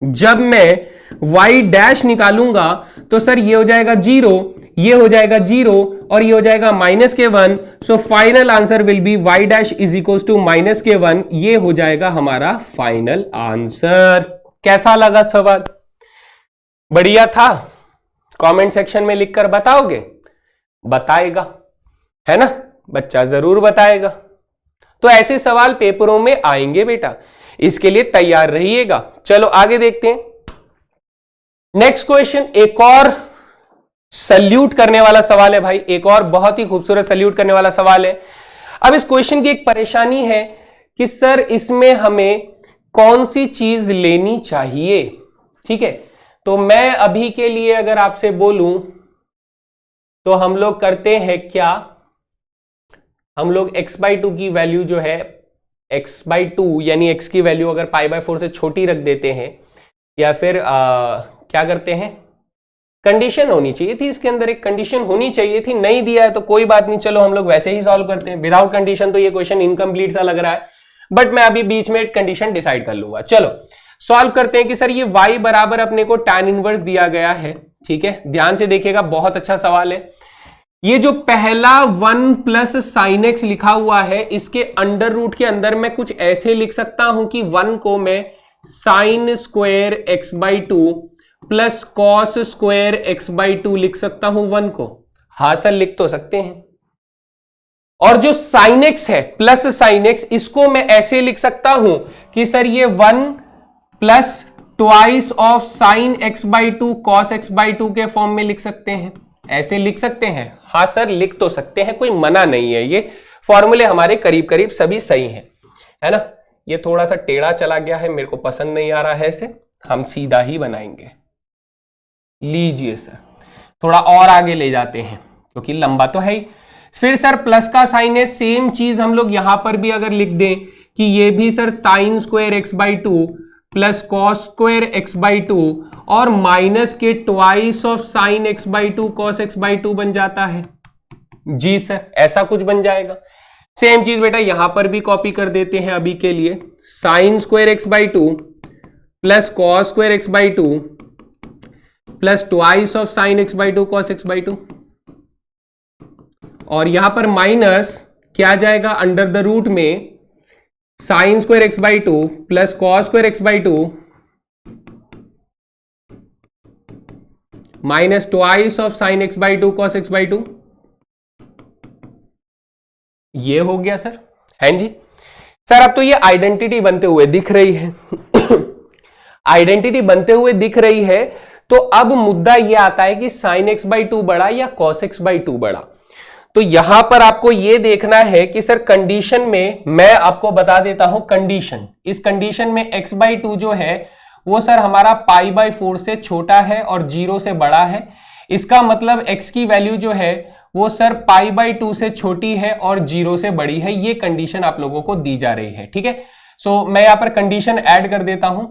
जब मैं y डैश निकालूंगा तो सर ये हो जाएगा 0, ये हो जाएगा 0 और ये हो जाएगा माइनस के 1। So final answer will be y dash is equal to minus के 1। ये हो जाएगा हमारा फाइनल आंसर। कैसा लगा सवाल? बढ़िया था? कमेंट सेक्शन में लिखकर बताओगे? बताएगा, है ना बच्चा, जरूर बताएगा। तो ऐसे सवाल पेपरों में आएंगे बेटा, इसके लिए तैयार रहिएगा। चलो आगे देखते हैं। नेक्स्ट क्वेश्चन एक और सल्यूट करने वाला सवाल है भाई, एक और बहुत ही खूबसूरत सल्यूट करने वाला सवाल है। अब इस क्वेश्चन की एक परेशानी है कि सर इसमें हमें कौन सी चीज लेनी चाहिए। ठीक है, तो मैं अभी के लिए अगर आपसे बोलूं तो हम लोग करते हैं क्या, हम लोग x/2 की वैल्यू जो है x/2 यानी x की वैल्यू अगर π/4 से छोटी रख देते हैं, या फिर क्या करते हैं, कंडीशन होनी चाहिए थी, इसके अंदर एक कंडीशन होनी चाहिए थी, नहीं दिया है तो कोई बात नहीं, चलो हम लोग वैसे ही सॉल्व करते हैं। विदाउट कंडीशन तो ये क्वेश्चन इनकम्प्लीट सा लग रहा है, बट मैं अभी बीच में एक कंडीशन डिसाइड कर लूंगा। चलो सॉल्व करते हैं कि सर ये y बराबर अपने को tan इनवर्स दिया गया है। ठीक है, ध्यान से देखिएगा, बहुत अच्छा सवाल है। ये जो पहला 1 प्लस साइन एक्स लिखा हुआ है, इसके अंडर रूट के अंदर मैं कुछ ऐसे लिख सकता हूं कि 1 को मैं sine square x/2 plus cos square x/2 लिख सकता हूं 1 को। हाँ सर, लिख तो सकते हैं। और जो साइन एक्स है प्लस साइन एक्स, इसको मैं ऐसे लिख सकता हूं कि सर ये 1 plus twice of sine x by to cos x by to के फॉर्म में लिख सकते हैं। ऐसे लिख सकते हैं? हाँ सर लिख तो सकते हैं, कोई मना नहीं है। ये फॉर्मूले हमारे करीब करीब सभी सही हैं, है ना। ये थोड़ा सा टेढ़ा चला गया है, मेरे को पसंद नहीं आ रहा है इसे, हम सीधा ही बनाएंगे। लीजिए सर, थोड़ा और आगे ले जाते हैं क्योंकि लंबा तो है ही। फिर सर प्लस का साइन है, सेम चीज हम लोग यहां पर भी अगर लिख दें कि ये भी sir sine square x by two plus cos square x by to और माइनस के twice of sine x by to cos x by to बन जाता है। जी सर, ऐसा कुछ बन जाएगा। सेम चीज बेटा यहां पर भी कॉपी कर देते हैं अभी के लिए, sine square x by two plus cos square x by two plus twice of sine x by to cos x by to, और यहां पर माइनस क्या जाएगा अंडर द रूट में sine square x by two plus cos square x by to minus twice of sine x by to cos x by to. ये हो गया sir, हैं जी। सर अब तो ये आइडेंटिटी बनते हुए दिख रही है आइडेंटिटी बनते हुए दिख रही है, तो अब मुद्दा ये आता है कि साइन एक्स बाई टू बड़ा या कॉस एक्स बाई टू बड़ा। तो यहां पर आपको ये देखना है कि सर कंडीशन में, मैं आपको बता देता हूं कंडीशन, इस कंडीशन में एक्स बाई टू जो है वो सर हमारा पाई बाई 4 से छोटा है और 0 से बड़ा है। इसका मतलब x की वैल्यू जो है वो सर पाई बाई 2 से छोटी है और 0 से बड़ी है। ये कंडीशन आप लोगों को दी जा रही है, ठीक है। सो मैं यहां पर कंडीशन ऐड कर देता हूं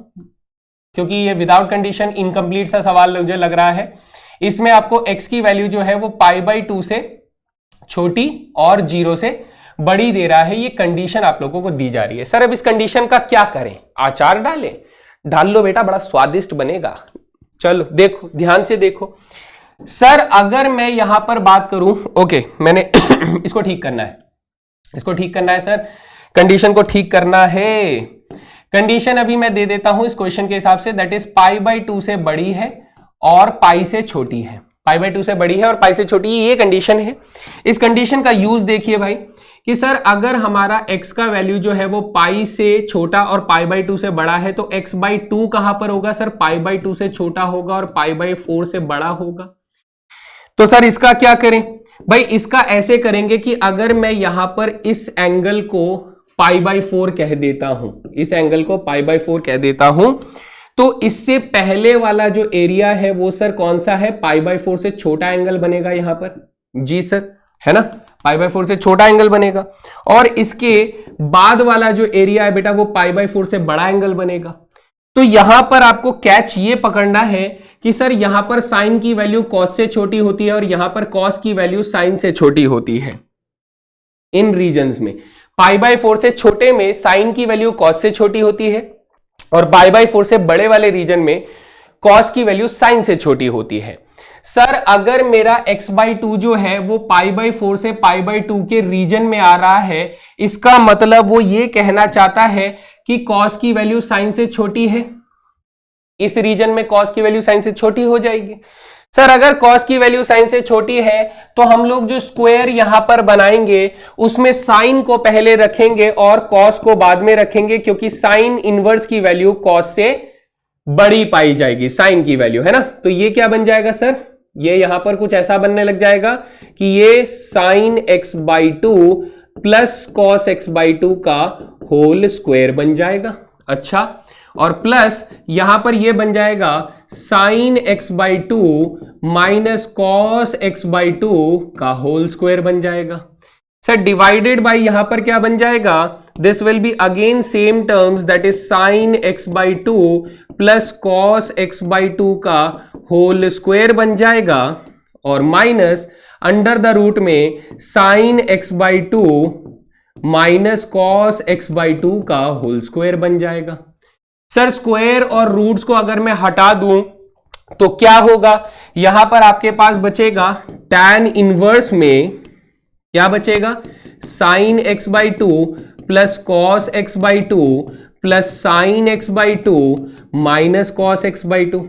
क्योंकि ये विदाउट कंडीशन इनकम्प्लीट सा सवाल मुझे लग रहा है। इसमें आपको x की वैल्यू जो है वो पाई बाई 2 से छोटी और 0 से बड़ी दे रहा है। ये कंडीशन आप लोगों को दी जा रही है। सर अब इस कंडीशन का क्या करें? अचार डालें? डाल लो बेटा, बड़ा स्वादिष्ट बनेगा। चलो देखो, ध्यान से देखो सर, अगर मैं यहां पर बात करूं, ओके मैंने इसको ठीक करना है, इसको ठीक करना है सर, कंडीशन को ठीक करना है। कंडीशन अभी मैं दे देता हूं इस क्वेश्चन के हिसाब से, दैट इज पाई बाई 2 से बड़ी है और पाई से छोटी है। पाई बाई 2 से बड़ी है और पाई से छोटी है, ये कंडीशन है। इस कंडीशन का यूज देखिए भाई कि सर अगर हमारा x का वैल्यू जो है वो पाई से छोटा और पाई बाई 2 से बड़ा है, तो x बाई 2 कहां पर होगा सर? पाई बाई 2 से छोटा होगा और पाई बाई 4 से बड़ा होगा। तो सर इसका क्या करें भाई? इसका ऐसे करेंगे कि अगर मैं यहां पर इस एंगल को पाई बाई 4 कह देता हूं, इस एंगल को पाई बाई 4 कह देता हूं, तो इससे पहले वाला जो एरिया है वो सर कौन सा है? पाई बाई 4 से छोटा एंगल बनेगा यहां पर। जी सर, है ना, पाई बाई 4 से छोटा एंगल बनेगा। और इसके बाद वाला जो एरिया है बेटा वो पाई बाई 4 से बड़ा एंगल बनेगा। तो यहां पर आपको कैच ये पकड़ना है कि सर यहां पर साइन की वैल्यू कॉस से छोटी होती है और यहां पर कॉस की वैल्यू साइन से छोटी होती है। इन रीजन्स में पाई बाई 4 से छोटे में साइन की वैल्यू कॉस से छोटी होती है और पाई बाई 4 से बड़े वाले रीजन में कॉस की वैल्यू साइन से छोटी होती है। सर अगर मेरा x बाई 2 जो है वो पाई बाई 4 से पाई बाई 2 के रीजन में आ रहा है, इसका मतलब वो ये कहना चाहता है कि cos की वैल्यू साइन से छोटी है। इस रीजन में cos की वैल्यू साइन से छोटी हो जाएगी। सर अगर cos की वैल्यू साइन से छोटी है तो हम लोग जो स्क्वायर यहां पर बनाएंगे उसमें साइन को पहले रखेंगे और cos को बाद में रखेंगे, क्योंकि साइन इनवर्स की वैल्यू cos से बड़ी पाई जाएगी, साइन की वैल्यू, है ना। तो ये क्या बन जाएगा सर? ये यहां पर कुछ ऐसा बनने लग जाएगा कि ये sign x by 2 plus cos x by 2 का होल स्क्वायर बन जाएगा। अच्छा, और प्लस यहां पर ये बन जाएगा sign x by 2 minus cos x by 2 का होल स्क्वायर बन जाएगा। सर डिवाइडेड बाई यहां पर क्या बन जाएगा? This will be again same terms, that is sine x by 2 plus cos x by 2 का होल स्क्वायर बन जाएगा और माइनस अंडर द रूट में sign x by 2 minus cos x by 2 का होल स्क्वायर बन जाएगा। सर स्क्वायर और roots को अगर मैं हटा दूं तो क्या होगा? यहां पर आपके पास बचेगा tan इनवर्स में क्या बचेगा? Sine x by 2 plus cos x by 2 plus sine x by 2 minus cos x by 2।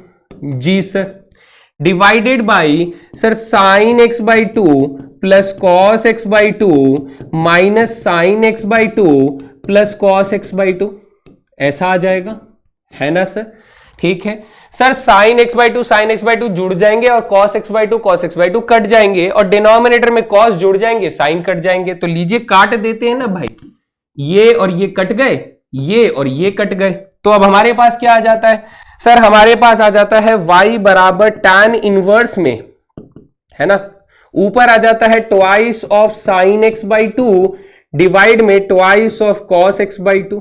जी sir, divided by sir sine x by 2 plus cos x by 2 minus sine x by 2 plus cos x by 2, ऐसा आ जाएगा, है ना sir? ठीक है sir, sine x by two sine x by two जुड़ जाएंगे और cos x by to cos x by two cut जाएंगे और डिनोमिनेटर में कॉस जुड़ जाएंगे, साइन कट जाएंगे। तो लीजिए काट देते हैं ना भाई, ये और ये कट गए, ये और ये कट गए। तो अब हमारे पास क्या आ जाता है सर, हमारे पास आ जाता है y बराबर tan इनवर्स में, है ना, ऊपर आ जाता है twice of sine x by two divide में twice of cos x by two.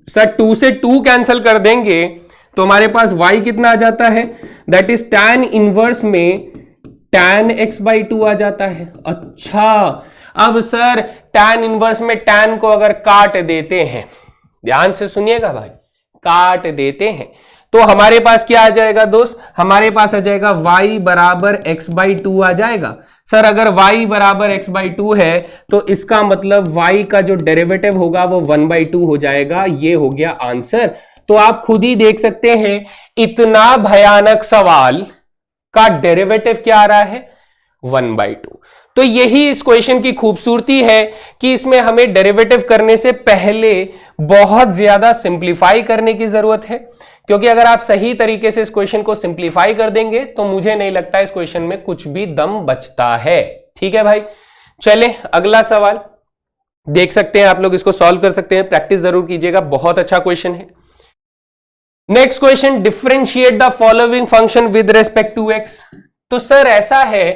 Sir 2 से 2 कैंसिल कर देंगे तो हमारे पास y कितना आ जाता है, दैट इज tan इनवर्स में tan x बाई टू आ जाता है। अच्छा, अब सर tan इनवर्स में tan को अगर काट देते हैं, ध्यान से सुनिएगा भाई, काट देते हैं तो हमारे पास क्या आ जाएगा दोस्त, हमारे पास आ जाएगा y बराबर x बाई टू आ जाएगा। सर अगर y बराबर x बाई टू है तो इसका मतलब y का जो डेरिवेटिव होगा वो 1 बाई टू हो जाएगा। ये हो गया आंसर। तो आप खुद ही देख सकते हैं इतना भयानक सवाल का डेरिवेटिव क्या आ रहा है, 1 बाई टू। तो यही इस क्वेश्चन की खूबसूरती है कि इसमें हमें डेरिवेटिव करने से पहले बहुत ज्यादा सिंप्लीफाई करने की जरूरत है, क्योंकि अगर आप सही तरीके से इस क्वेश्चन को सिंप्लीफाई कर देंगे तो मुझे नहीं लगता इस क्वेश्चन में कुछ भी दम बचता है। ठीक है भाई, चलें अगला सवाल देख सकते हैं, आप लोग इसको सॉल्व कर सकते हैं, प्रैक्टिस जरूर कीजिएगा, बहुत अच्छा क्वेश्चन है। Next question, differentiate the following function with respect to x. तो सर ऐसा है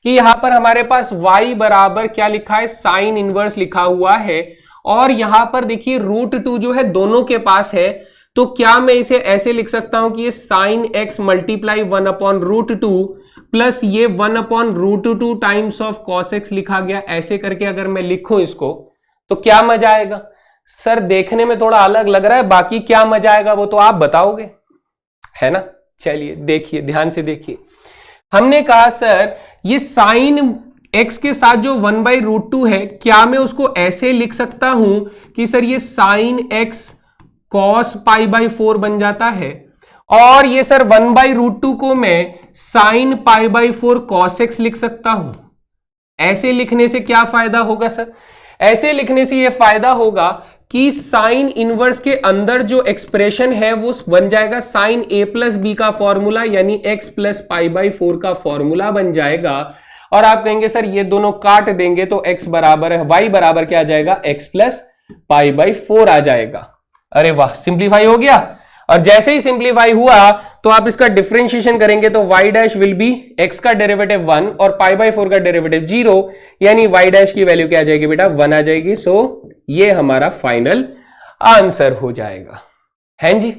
कि यहां पर हमारे पास y बराबर क्या लिखा है, साइन इनवर्स लिखा हुआ है और यहां पर देखिए √2 जो है दोनों के पास है। तो क्या मैं इसे ऐसे लिख सकता हूं कि ये साइन x मल्टीप्लाई 1/√2 प्लस ये 1/√2 टाइम्स ऑफ कॉस एक्स लिखा गया। ऐसे करके अगर मैं लिखूं इसको तो क्या मजा आएगा सर, देखने में थोड़ा अलग लग रहा है, बाकी क्या मजा आएगा वो तो आप बताओगे, है ना। चलिए देखिए, ध्यान से देखिए, हमने कहा सर ये साइन x के साथ जो 1/√2 है, क्या मैं उसको ऐसे लिख सकता हूं कि सर ये साइन x cos π/4 बन जाता है और ये सर 1/√2 को मैं साइन π/4 cos x लिख सकता हूं। ऐसे लिखने से क्या फायदा होगा सर, ऐसे लिखने से यह फायदा होगा कि साइन इनवर्स के अंदर जो एक्सप्रेशन है वो बन जाएगा साइन a प्लस बी का फॉर्मूला, यानी x प्लस π/4 का फॉर्मूला बन जाएगा। और आप कहेंगे सर ये दोनों काट देंगे तो x बराबर है, y बराबर क्या आ जाएगा, x प्लस π/4 आ जाएगा। अरे वाह, सिंप्लीफाई हो गया। और जैसे ही सिंप्लीफाई हुआ तो आप इसका डिफरेंशिएशन करेंगे तो y dash will be x का डेरिवेटिव 1 और π/4 का डेरिवेटिव 0, यानी y डैश की वैल्यू क्या आ जाएगी बेटा, 1 आ जाएगी। सो ये हमारा फाइनल आंसर हो जाएगा। हैं जी,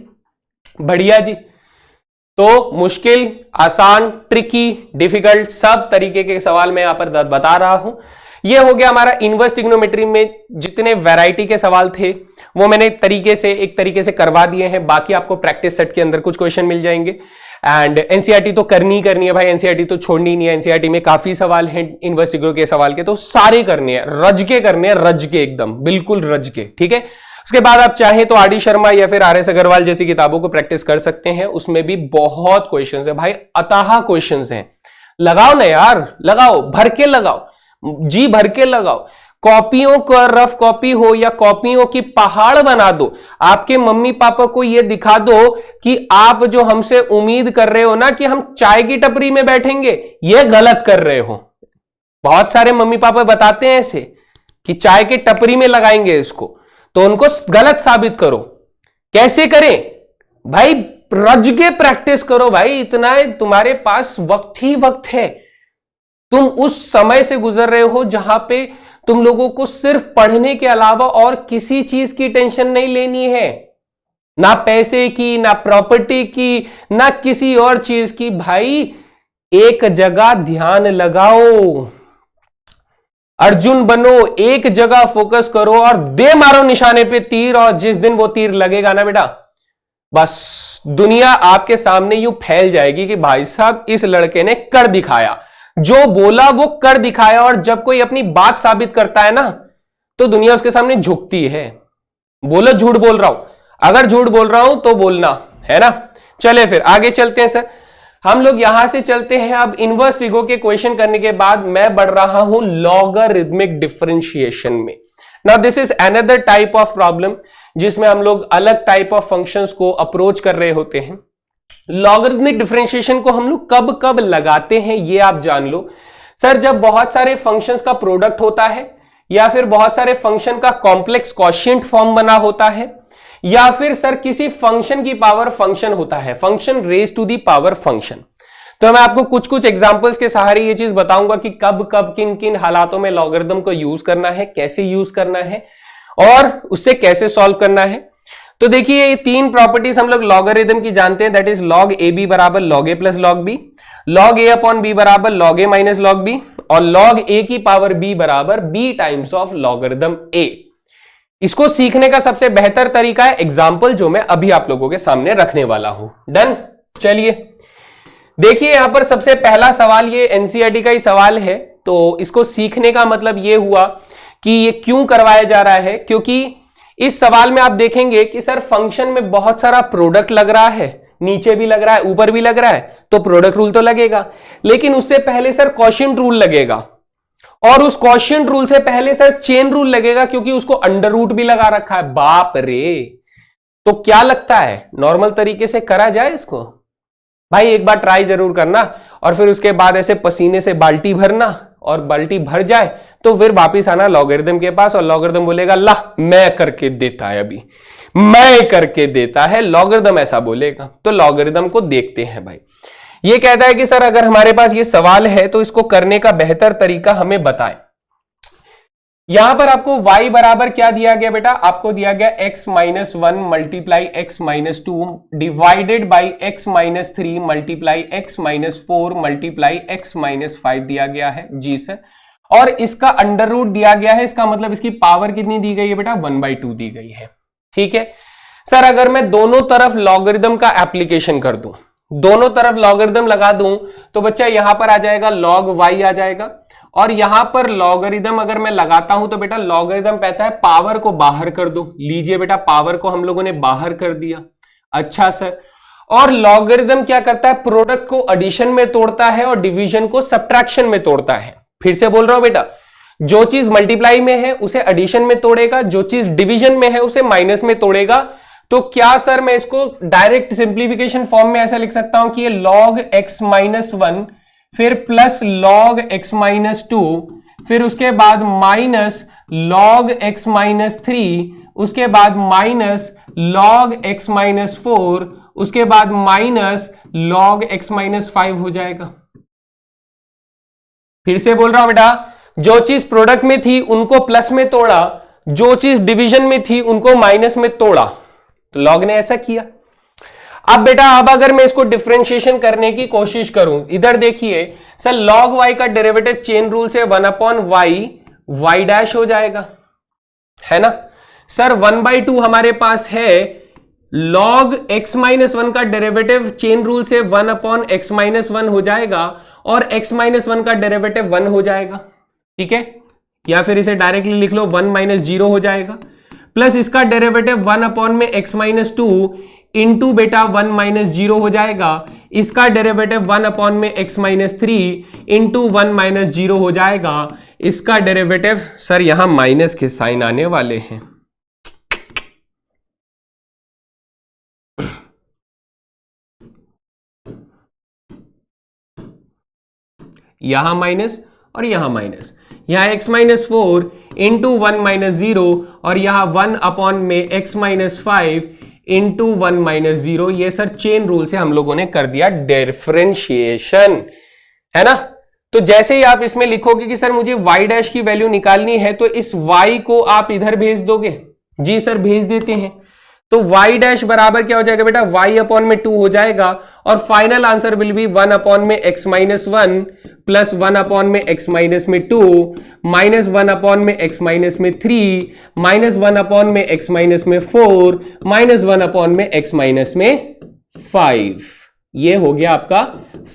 बढ़िया जी। तो मुश्किल, आसान, ट्रिकी, डिफिकल्ट सब तरीके के सवाल मैं यहां पर बता रहा हूं। ये हो गया हमारा इनवर्स ट्रिग्नोमेट्री में जितने वैरायटी के सवाल थे वो मैंने एक तरीके से करवा दिए हैं। बाकी आपको प्रैक्टिस सेट के अंदर कुछ क्वेश्चन मिल जाएंगे एंड एनसीईआरटी तो करनी है भाई, एनसीईआरटी तो छोड़नी नहीं है। एनसीईआरटी में काफी सवाल हैं इनवर्स ट्रिग्नो के सवाल के, तो सारे करने हैं, रज के एकदम बिल्कुल रज के। ठीक है, उसके बाद आप चाहें तो आर डी शर्मा या फिर RS अग्रवाल जैसी किताबों को प्रैक्टिस कर सकते हैं, उसमें भी बहुत क्वेश्चंस है भाई, अताहा क्वेश्चंस हैं। लगाओ ना यार, लगाओ, भर के लगाओ, जी भर के लगाओ। कॉपियों का रफ कॉपी हो या कॉपियों की पहाड़ बना दो, आपके मम्मी पापा को यह दिखा दो कि आप जो हमसे उम्मीद कर रहे हो ना कि हम चाय की टपरी में बैठेंगे, यह गलत कर रहे हो। बहुत सारे मम्मी पापा बताते हैं ऐसे कि चाय की टपरी में लगाएंगे इसको, तो उनको गलत साबित करो। कैसे करें भाई, रज के प्रैक्टिस करो भाई, इतना तुम्हारे पास वक्त ही वक्त है। तुम उस समय से गुजर रहे हो जहां पे तुम लोगों को सिर्फ पढ़ने के अलावा और किसी चीज की टेंशन नहीं लेनी है, ना पैसे की, ना प्रॉपर्टी की, ना किसी और चीज की। भाई एक जगह ध्यान लगाओ, अर्जुन बनो, एक जगह फोकस करो और दे मारो निशाने पे तीर, और जिस दिन वो तीर लगेगा ना बेटा, बस दुनिया आपके सामने यूं फैल जाएगी कि भाई साहब इस लड़के ने कर दिखाया, जो बोला वो कर दिखाया। और जब कोई अपनी बात साबित करता है ना तो दुनिया उसके सामने झुकती है। बोलो झूठ बोल रहा हूं, अगर झूठ बोल रहा हूं तो बोलना, है ना। चले फिर आगे चलते हैं सर, हम लोग यहां से चलते हैं। अब इनवर्स ट्रिगो के क्वेश्चन करने के बाद मैं बढ़ रहा हूं लॉगरिथमिक डिफरेंशिएशन में। Now this is another type of problem. जिसमें हम लोग अलग टाइप ऑफ फंक्शंस को अप्रोच कर रहे होते हैं। लॉगरिथमिक डिफरेंशिएशन को हम लोग कब कब लगाते हैं ये आप जान लो। सर, जब बहुत सारे फंक्शंस का प्रोडक्ट होता है, या फिर बहुत सारे फंक्शन का कॉम्प्लेक्स क्वोशिएंट फॉर्म बना होता है, या फिर सर किसी फंक्शन की पावर फंक्शन होता है, function raise to the power function. तो मैं आपको कुछ कुछ एग्जांपल्स के सहारे ये चीज बताऊंगा कि कब कब किन किन हालातों में लॉगरिथम को यूज करना है, कैसे यूज करना है और उससे कैसे सॉल्व करना है। तो देखिए, ये तीन प्रॉपर्टीज हम लोग लॉगरिथम की जानते हैं, दैट इज log ab बराबर log a plus log b, log a upon b बराबर log a minus log b, और log a की पावर b बराबर b times of logarithm a। इसको सीखने का सबसे बेहतर तरीका है एग्जाम्पल, जो मैं अभी आप लोगों के सामने रखने वाला हूं। डन। चलिए देखिए, यहां पर सबसे पहला सवाल, ये एनसीईआरटी का ही सवाल है। तो इसको सीखने का मतलब ये हुआ कि ये क्यों करवाया जा रहा है, क्योंकि इस सवाल में आप देखेंगे कि सर फंक्शन में बहुत सारा प्रोडक्ट लग रहा है, नीचे भी लग रहा है, ऊपर भी लग रहा है, तो प्रोडक्ट रूल तो लगेगा, लेकिन उससे पहले सर क्वोशिएंट रूल लगेगा, और उस क्वोशिएंट रूल से पहले सर चेन रूल लगेगा, क्योंकि उसको अंडर रूट भी लगा रखा है। बाप रे! तो क्या लगता है, नॉर्मल तरीके से करा जाए इसको? भाई एक बार ट्राई जरूर करना, और फिर उसके बाद ऐसे पसीने से बाल्टी भरना, और बाल्टी भर जाए तो फिर वापिस आना लॉगरिथम के पास, और लॉगरिथम बोलेगा ला मैं करके देता है, अभी मैं करके देता है, लॉगरिथम ऐसा बोलेगा। तो लॉगरिथम को देखते हैं भाई। ये कहता है कि सर अगर हमारे पास ये सवाल है तो इसको करने का बेहतर तरीका हमें बताएं। यहां पर आपको y बराबर क्या दिया गया बेटा? आपको दिया गया x minus 1 multiply x minus 2 divided by x minus 3 multiply x minus 4 multiply x minus 5 दिया गया है। जी सर। और इसका अंडर रूट दिया गया है, इसका मतलब इसकी पावर कितनी दी गई है बेटा? 1/2 दी गई है। ठीक है सर, अगर मैं दोनों तरफ लॉगरिथम का एप्लीकेशन कर दूं, दोनों तरफ लॉगरिथम लगा दूं, तो बच्चा यहां पर आ जाएगा log y आ जाएगा, और यहां पर लॉगरिथम अगर मैं लगाता हूं तो बेटा लॉगरिथम कहता है पावर को बाहर कर दो। लीजिए बेटा, पावर को हम लोगों ने बाहर कर दिया। अच्छा सर, और लॉगरिथम क्या करता है? प्रोडक्ट को एडिशन में तोड़ता है और डिवीजन को सब्ट्रैक्शन में तोड़ता है। फिर से बोल रहा हूं बेटा, जो चीज मल्टीप्लाई में है उसे एडिशन में तोड़ेगा, जो चीज डिवीजन में है उसे माइनस में तोड़ेगा। तो क्या सर मैं इसको डायरेक्ट सिंप्लीफिकेशन फॉर्म में ऐसा लिख सकता हूं कि ये log x माइनस 1 फिर प्लस log x माइनस 2, फिर उसके बाद माइनस log x माइनस 3, उसके बाद माइनस log x माइनस 4, उसके बाद माइनस log x माइनस 5 हो जाएगा। फिर से बोल रहा हूं बेटा, जो चीज प्रोडक्ट में थी उनको प्लस में तोड़ा, जो चीज डिवीजन में थी उनको माइनस में तोड़ा। तो log ने ऐसा किया। अब बेटा, अब अगर मैं इसको डिफरेंशिएशन करने की कोशिश करूं, इधर देखिए सर, log y का डेरिवेटिव चेन रूल से 1/y y डैश हो जाएगा, है ना सर। 1/2 हमारे पास है, log x माइनस 1 का डेरिवेटिव चेन रूल से 1/x माइनस 1 हो जाएगा, और x माइनस 1 का डेरिवेटिव 1 हो जाएगा। ठीक है, या फिर इसे डायरेक्टली लिख लो 1 माइनस 0 हो जाएगा, प्लस इसका डेरिवेटिव 1/x माइनस 2 इंटू बेटा 1 माइनस 0 हो जाएगा, इसका derivative 1/x minus 3 into 1 minus 0 हो जाएगा। इसका डेरिवेटिव सर यहां माइनस के साइन आने वाले हैं, यहां माइनस और यहां माइनस, यहां x माइनस 4 इंटू 1 माइनस 0, और यहां 1/x माइनस 5 इंटू 1 माइनस 0। ये सर चेन रूल से हम लोगों ने कर दिया डिफरेंशिएशन, है ना। तो जैसे ही आप इसमें लिखोगे कि सर मुझे y डैश की वैल्यू निकालनी है, तो इस y को आप इधर भेज दोगे। जी सर, भेज देते हैं। तो y डैश बराबर क्या हो जाएगा बेटा? y अपॉन में 2 हो जाएगा, और final answer will B 1/x minus 1 plus 1/x minus में 2 माइनस 1/x माइनस में 3 माइनस 1/x माइनस में 4 माइनस 1/x माइनस में 5। ये हो गया आपका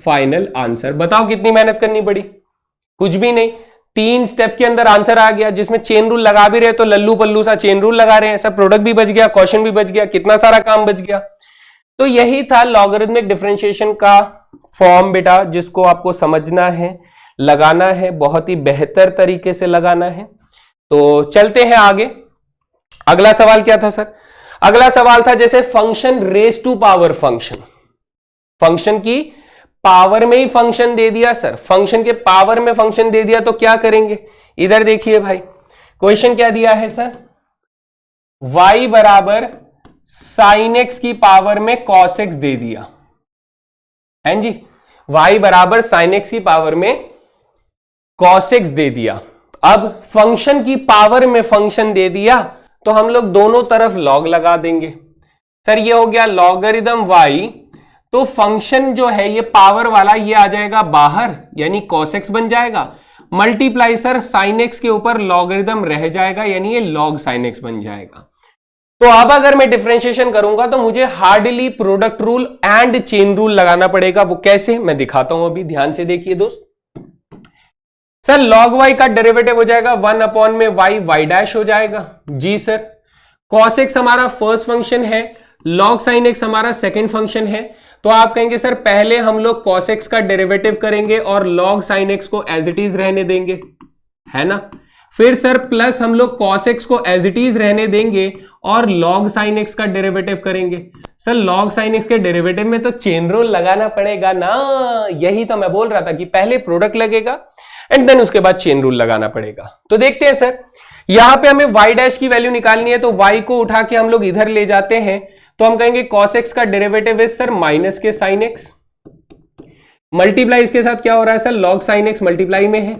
फाइनल आंसर। बताओ कितनी मेहनत करनी पड़ी? कुछ भी नहीं, 3 स्टेप के अंदर आंसर आ गया, जिसमें चेन रूल लगा भी रहे तो लल्लू पल्लू सा चेन रूल लगा रहे हैं, सब प्रोडक्ट भी बच गया, क्वेश्चन भी बच गया, कितना सारा काम बच गया। तो यही था लॉगरिथमिक डिफरेंशिएशन का फॉर्म बेटा, जिसको आपको समझना है, लगाना है, बहुत ही बेहतर तरीके से लगाना है। तो चलते हैं आगे। अगला सवाल क्या था सर? अगला सवाल था जैसे function raise to power function, function की पावर में ही फंक्शन दे दिया सर, फंक्शन के पावर में फंक्शन दे दिया तो क्या करेंगे? इधर देखिए भाई, क्वेश्चन क्या दिया है सर, y बराबर साइन एक्स की पावर में कॉस एक्स दे दिया है जी, y बराबर साइन एक्स की पावर में कॉस एक्स दे दिया। अब फंक्शन की पावर में फंक्शन दे दिया तो हम लोग दोनों तरफ लॉग लगा देंगे। सर ये हो गया लॉगरिदम y, तो फंक्शन जो है ये पावर वाला ये आ जाएगा बाहर, यानी cos x बन जाएगा, मल्टीप्लाई सर साइन x के ऊपर लॉगरिदम रह जाएगा, यानी ये log sin x बन जाएगा। तो अब अगर मैं डिफरेंशिएशन करूंगा तो मुझे hardly product rule and chain rule लगाना पड़ेगा। वो कैसे मैं दिखाता हूं, अभी ध्यान से देखिए दोस्त। सर log y का डेरिवेटिव हो जाएगा 1 अपॉन में y डैश हो जाएगा जी सर। cos x हमारा फर्स्ट फंक्शन है, log sin x हमारा सेकंड फंक्शन है, तो आप कहेंगे सर पहले हम लोग cos x का डेरिवेटिव करेंगे और log sin x को एज इट इज रहने देंगे, है ना। फिर सर प्लस हम लोग cos x को एज इट इज रहने देंगे और log sin x का डेरिवेटिव करेंगे। सर log sin x के डेरिवेटिव में तो चेन रूल लगाना पड़ेगा ना, यही तो मैं बोल रहा था कि पहले प्रोडक्ट लगेगा एंड देन उसके बाद चेन रूल लगाना पड़ेगा। तो देखते हैं सर, यहां पे हमें y डैश की वैल्यू निकालनी है, तो y को उठा के हम लोग इधर ले जाते हैं, तो हम कहेंगे cos x का डेरिवेटिव है सर माइनस के sin x, मल्टीप्लाई इसके साथ क्या हो रहा है sir, log sin x multiply में है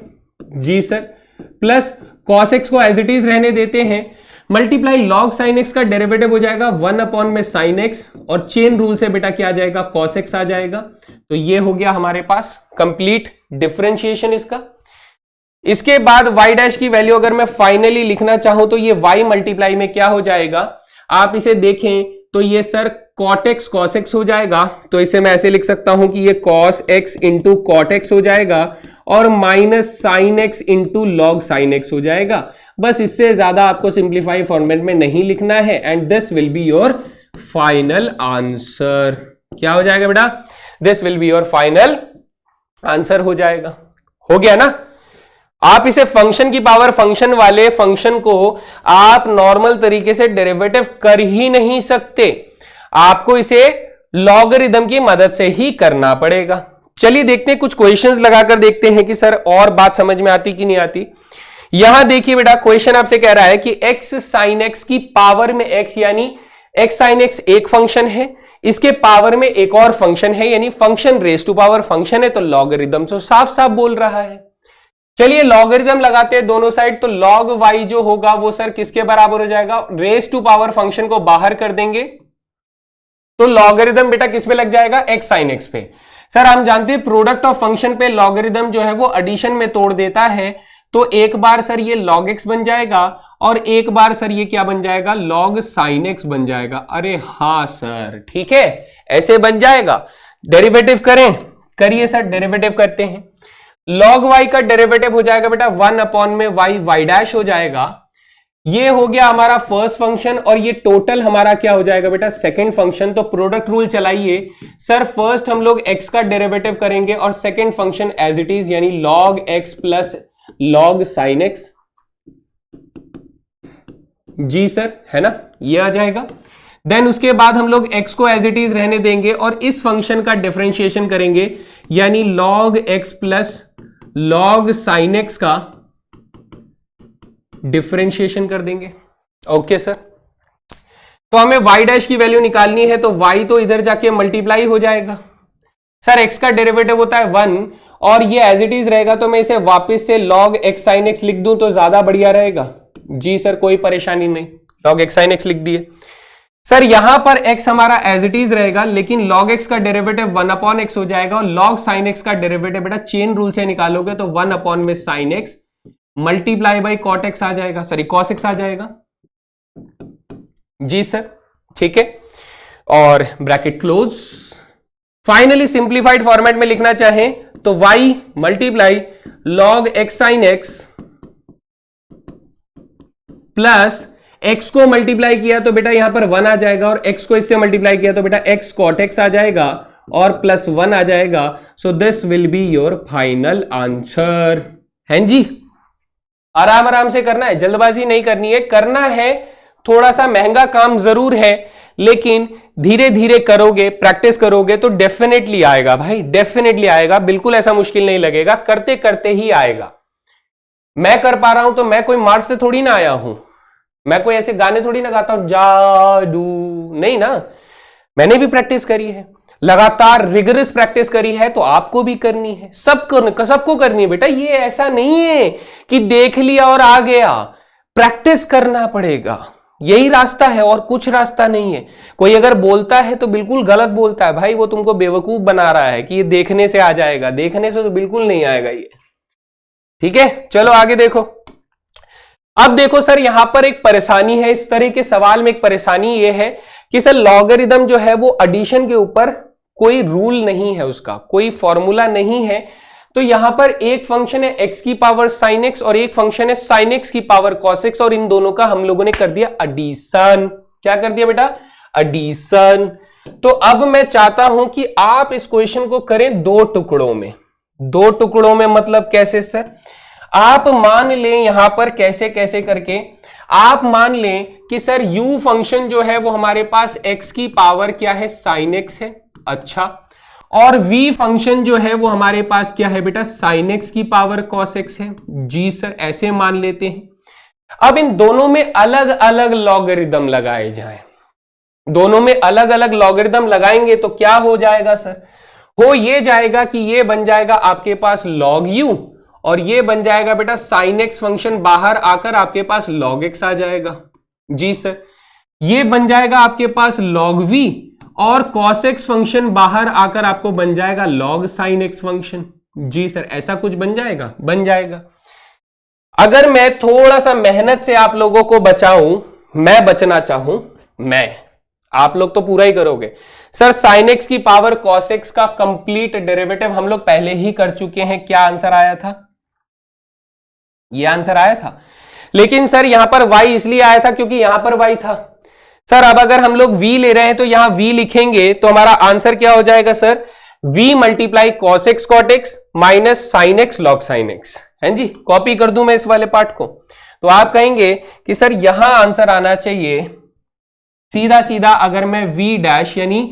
जी सर, प्लस cos x को एज इट इज रहने देते हैं, मल्टीप्लाई log sin x का डेरिवेटिव हो जाएगा 1 अपॉन में sin x, और चेन रूल से बेटा क्या आ जाएगा, cos x आ जाएगा। तो ये हो गया हमारे पास कंप्लीट डिफरेंशिएशन इसका। इसके बाद y डैश की वैल्यू अगर मैं फाइनली लिखना चाहूं तो ये y मल्टीप्लाई में क्या हो जाएगा, आप इसे देखें तो ये sir cot x cos x हो जाएगा, तो इसे मैं ऐसे लिख सकता हूं कि ये cos x into cot x हो जाएगा और minus sin x into log sin x हो जाएगा। बस इससे ज्यादा आपको सिंप्लीफाई फॉर्मेट में नहीं लिखना है, and this will be your final answer. क्या हो जाएगा बेटा, this will be your final answer हो जाएगा। हो गया ना। आप इसे फंक्शन की पावर फंक्शन वाले फंक्शन को आप नॉर्मल तरीके से डेरिवेटिव कर ही नहीं सकते, आपको इसे लॉगरिदम की मदद से ही करना पड़ेगा। चलिए देखते हैं, कुछ क्वेश्चंस लगाकर देखते हैं कि सर और बात समझ में आती कि नहीं आती। यहां देखिए बेटा, क्वेश्चन आपसे कह रहा है कि x sin x की पावर में x, यानी x sin x एक फंक्शन है, इसके पावर में एक और फंक्शन है, यानी function raise to power function है, तो लॉगरिदम तो साफ साफ बोल रहा है। चलिए लॉगरिदम लगाते हैं दोनों साइड, तो log y जो होगा वो सर किसके बराबर हो जाएगा, रेस टू पावर फंक्शन को बाहर कर देंगे तो लॉगरिदम बेटा किस पे लग जाएगा, x sin x पे। सर हम जानते हैं प्रोडक्ट ऑफ फंक्शन पे लॉगरिदम जो है वो एडिशन में तोड़ देता है, तो एक बार सर ये log x बन जाएगा और एक बार सर ये क्या बन जाएगा, log sin x बन जाएगा। अरे हाँ सर ठीक है, ऐसे बन जाएगा। डेरिवेटिव करें, करिए सर, डेरिवेटिव करते हैं। log y का डेरिवेटिव हो जाएगा बेटा 1 अपॉन में y डैश हो जाएगा। ये हो गया हमारा फर्स्ट फंक्शन और ये टोटल हमारा क्या हो जाएगा बेटा, सेकंड फंक्शन। तो प्रोडक्ट रूल चलाइए सर, फर्स्ट हम लोग x का डेरिवेटिव करेंगे और second function as it is, यानी log x plus log sin x जी सर, है ना, ये आ जाएगा। देन उसके बाद हम लोग x को एज इट इज रहने देंगे और इस फंक्शन का डिफरेंशिएशन करेंगे, यानी log x plus log sin x का डिफरेंशिएशन कर देंगे। ओके सर, तो हमें y डैश की वैल्यू निकालनी है, तो y तो इधर जाके मल्टीप्लाई हो जाएगा। सर x का डेरिवेटिव होता है 1 और ये एज इट इज रहेगा, तो मैं इसे वापस से log x sin x लिख दूं तो ज्यादा बढ़िया रहेगा जी सर, कोई परेशानी नहीं, log x sin x लिख दिए। सर यहां पर x हमारा एज इट इज रहेगा, लेकिन log x का डेरिवेटिव 1 अपॉन x हो जाएगा और log sin x का डेरिवेटिव बेटा चेन रूल से निकालोगे तो 1 अपॉन में sin x multiply by cot x आ जाएगा, सॉरी cos x आ जाएगा जी सर, ठीक है, और bracket close. Finally simplified format में लिखना चाहें तो y multiply log x sin x plus x को मल्टीप्लाई किया तो बेटा यहां पर 1 आ जाएगा और x को इससे मल्टीप्लाई किया तो बेटा x cot x आ जाएगा और प्लस 1 आ जाएगा। So this will be your final answer. हैं जी, आराम आराम से करना है, जल्दबाजी नहीं करनी है, करना है थोड़ा सा महंगा काम जरूर है, लेकिन धीरे धीरे करोगे, प्रैक्टिस करोगे तो डेफिनेटली आएगा भाई, डेफिनेटली आएगा। बिल्कुल ऐसा मुश्किल नहीं लगेगा, करते करते ही आएगा। मैं कर पा रहा हूं तो मैं कोई मार्च से थोड़ी ना आया हूं, मैं कोई ऐसे गाने थोड़ी ना गाता हूं जादू, नहीं ना। मैंने भी प्रैक्टिस करी है, लगातार रिगरस प्रैक्टिस करी है, तो आपको भी करनी है, सबको करनी है बेटा। ये ऐसा नहीं है कि देख लिया और आ गया, प्रैक्टिस करना पड़ेगा, यही रास्ता है और कुछ रास्ता नहीं है। कोई अगर बोलता है तो बिल्कुल गलत बोलता है भाई, वो तुमको बेवकूफ बना रहा है कि ये देखने से आ जाएगा, देखने से तो बिल्कुल नहीं आएगा ये। ठीक है, चलो आगे देखो। अब देखो सर, यहां पर एक परेशानी है, इस तरह के सवाल में एक परेशानी ये है कि सर लॉगरिदम जो है वो एडिशन के ऊपर कोई रूल नहीं है, उसका कोई फॉर्मूला नहीं है। तो यहां पर एक फंक्शन है x की पावर sin x और एक फंक्शन है sin x की पावर cos x, और इन दोनों का हम लोगों ने कर दिया एडिशन। क्या कर दिया बेटा? एडिशन। तो अब मैं चाहता हूं कि आप इस क्वेश्चन को करें दो टुकड़ों में। दो टुकड़ों में मतलब कैसे सर? आप मान लें यहां पर कैसे कैसे करके आप मान लें कि सर u फंक्शन जो है वो हमारे पास x की पावर क्या है? sin x है। अच्छा, और v फंक्शन जो है वो हमारे पास क्या है बेटा? sin x की पावर cos x है। जी सर, ऐसे मान लेते हैं। अब इन दोनों में अलग अलग लॉगरिदम लगाए जाएं, दोनों में अलग अलग लॉगरिदम लगाएंगे तो क्या हो जाएगा सर? हो ये जाएगा कि ये बन जाएगा आपके पास log u, और ये बन जाएगा बेटा sin x फंक्शन बाहर आकर आपके पास log x आ जाएगा। जी सर, ये बन जाएगा आपके पास log v, और cos x फंक्शन बाहर आकर आपको बन जाएगा log sin x फंक्शन। जी सर, ऐसा कुछ बन जाएगा? बन जाएगा। अगर मैं थोड़ा सा मेहनत से आप लोगों को बचाऊं, मैं बचना चाहूं, आप लोग तो पूरा ही करोगे। सर sin x की पावर cos x का कंप्लीट डेरिवेटिव हम लोग पहले ही कर चुके हैं। क्या आंसर आया था? ये आंसर आया था, लेकिन सर यहां पर y इसलिए आया था क्योंकि यहां पर y था। सर अब अगर हम लोग v ले रहे हैं तो यहां v लिखेंगे तो हमारा आंसर क्या हो जाएगा sir? v multiply cos x cot x minus sin x log sin x। है जी, कॉपी कर दूं मैं इस वाले पार्ट को, तो आप कहेंगे कि सर यहां आंसर आना चाहिए सीधा सीधा। अगर मैं v डैश यानी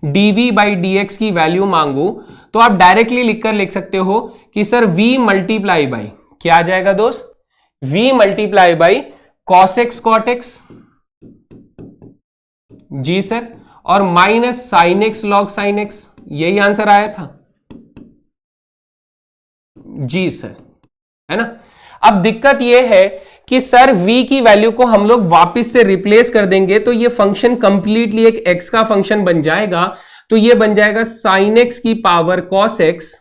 dv बाई dx की वैल्यू मांगू तो आप डायरेक्टली लिख सकते हो कि सर v मल्टीप्लाई बाई क्या आ जाएगा दोस्त? v multiply by cos x cot x। जी सर, और minus sin x log sin x, यही आंसर आया था। जी सर, है ना। अब दिक्कत यह है कि सर v की वैल्यू को हम लोग वापस से रिप्लेस कर देंगे तो ये फंक्शन कंप्लीटली एक x का फंक्शन बन जाएगा। तो ये बन जाएगा sin x की power cos x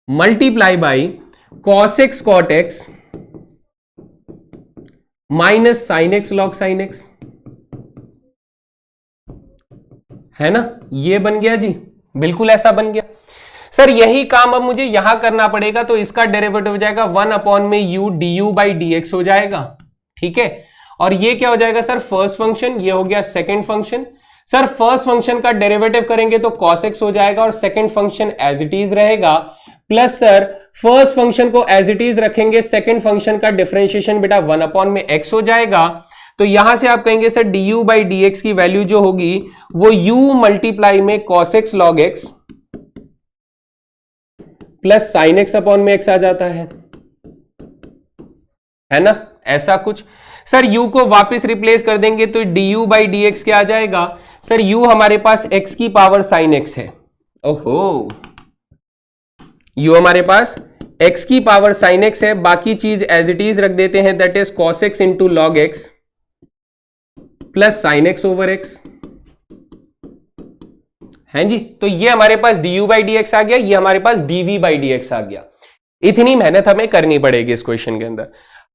multiply by cos x cot x minus sin x log sin x, है ना। ये बन गया जी, बिल्कुल ऐसा बन गया। सर यही काम अब मुझे यहां करना पड़ेगा, तो इसका डेरिवेटिव हो जाएगा 1 अपॉन में u du बाई dx हो जाएगा। ठीक है, और ये क्या हो जाएगा सर? फर्स्ट फंक्शन, ये हो गया second function. Sir first function का डेरिवेटिव करेंगे तो cos x हो जाएगा और second function as it is रहेगा, प्लस सर फर्स्ट फंक्शन को एज इट इज रखेंगे, सेकंड फंक्शन का डिफरेंशिएशन बेटा 1 अपॉन में x हो जाएगा। तो यहां से आप कहेंगे सर du बाई dx की वैल्यू जो होगी वो u मल्टीप्लाई में cos x log x plus sin x upon में x आ जाता है ना, ऐसा कुछ। सर u को वापस रिप्लेस कर देंगे तो du बाई dx क्या आ जाएगा? सर u हमारे पास x की पावर sin x है। ओहो, u हमारे पास x की पावर sin x है, बाकी चीज एज इट इज रख देते हैं, that is cos x into log x plus sin x over x। हैं जी, तो ये हमारे पास du बाई dx आ गया, ये हमारे पास dv बाई dx आ गया। इतनी मेहनत हमें करनी पड़ेगी इस क्वेश्चन के अंदर।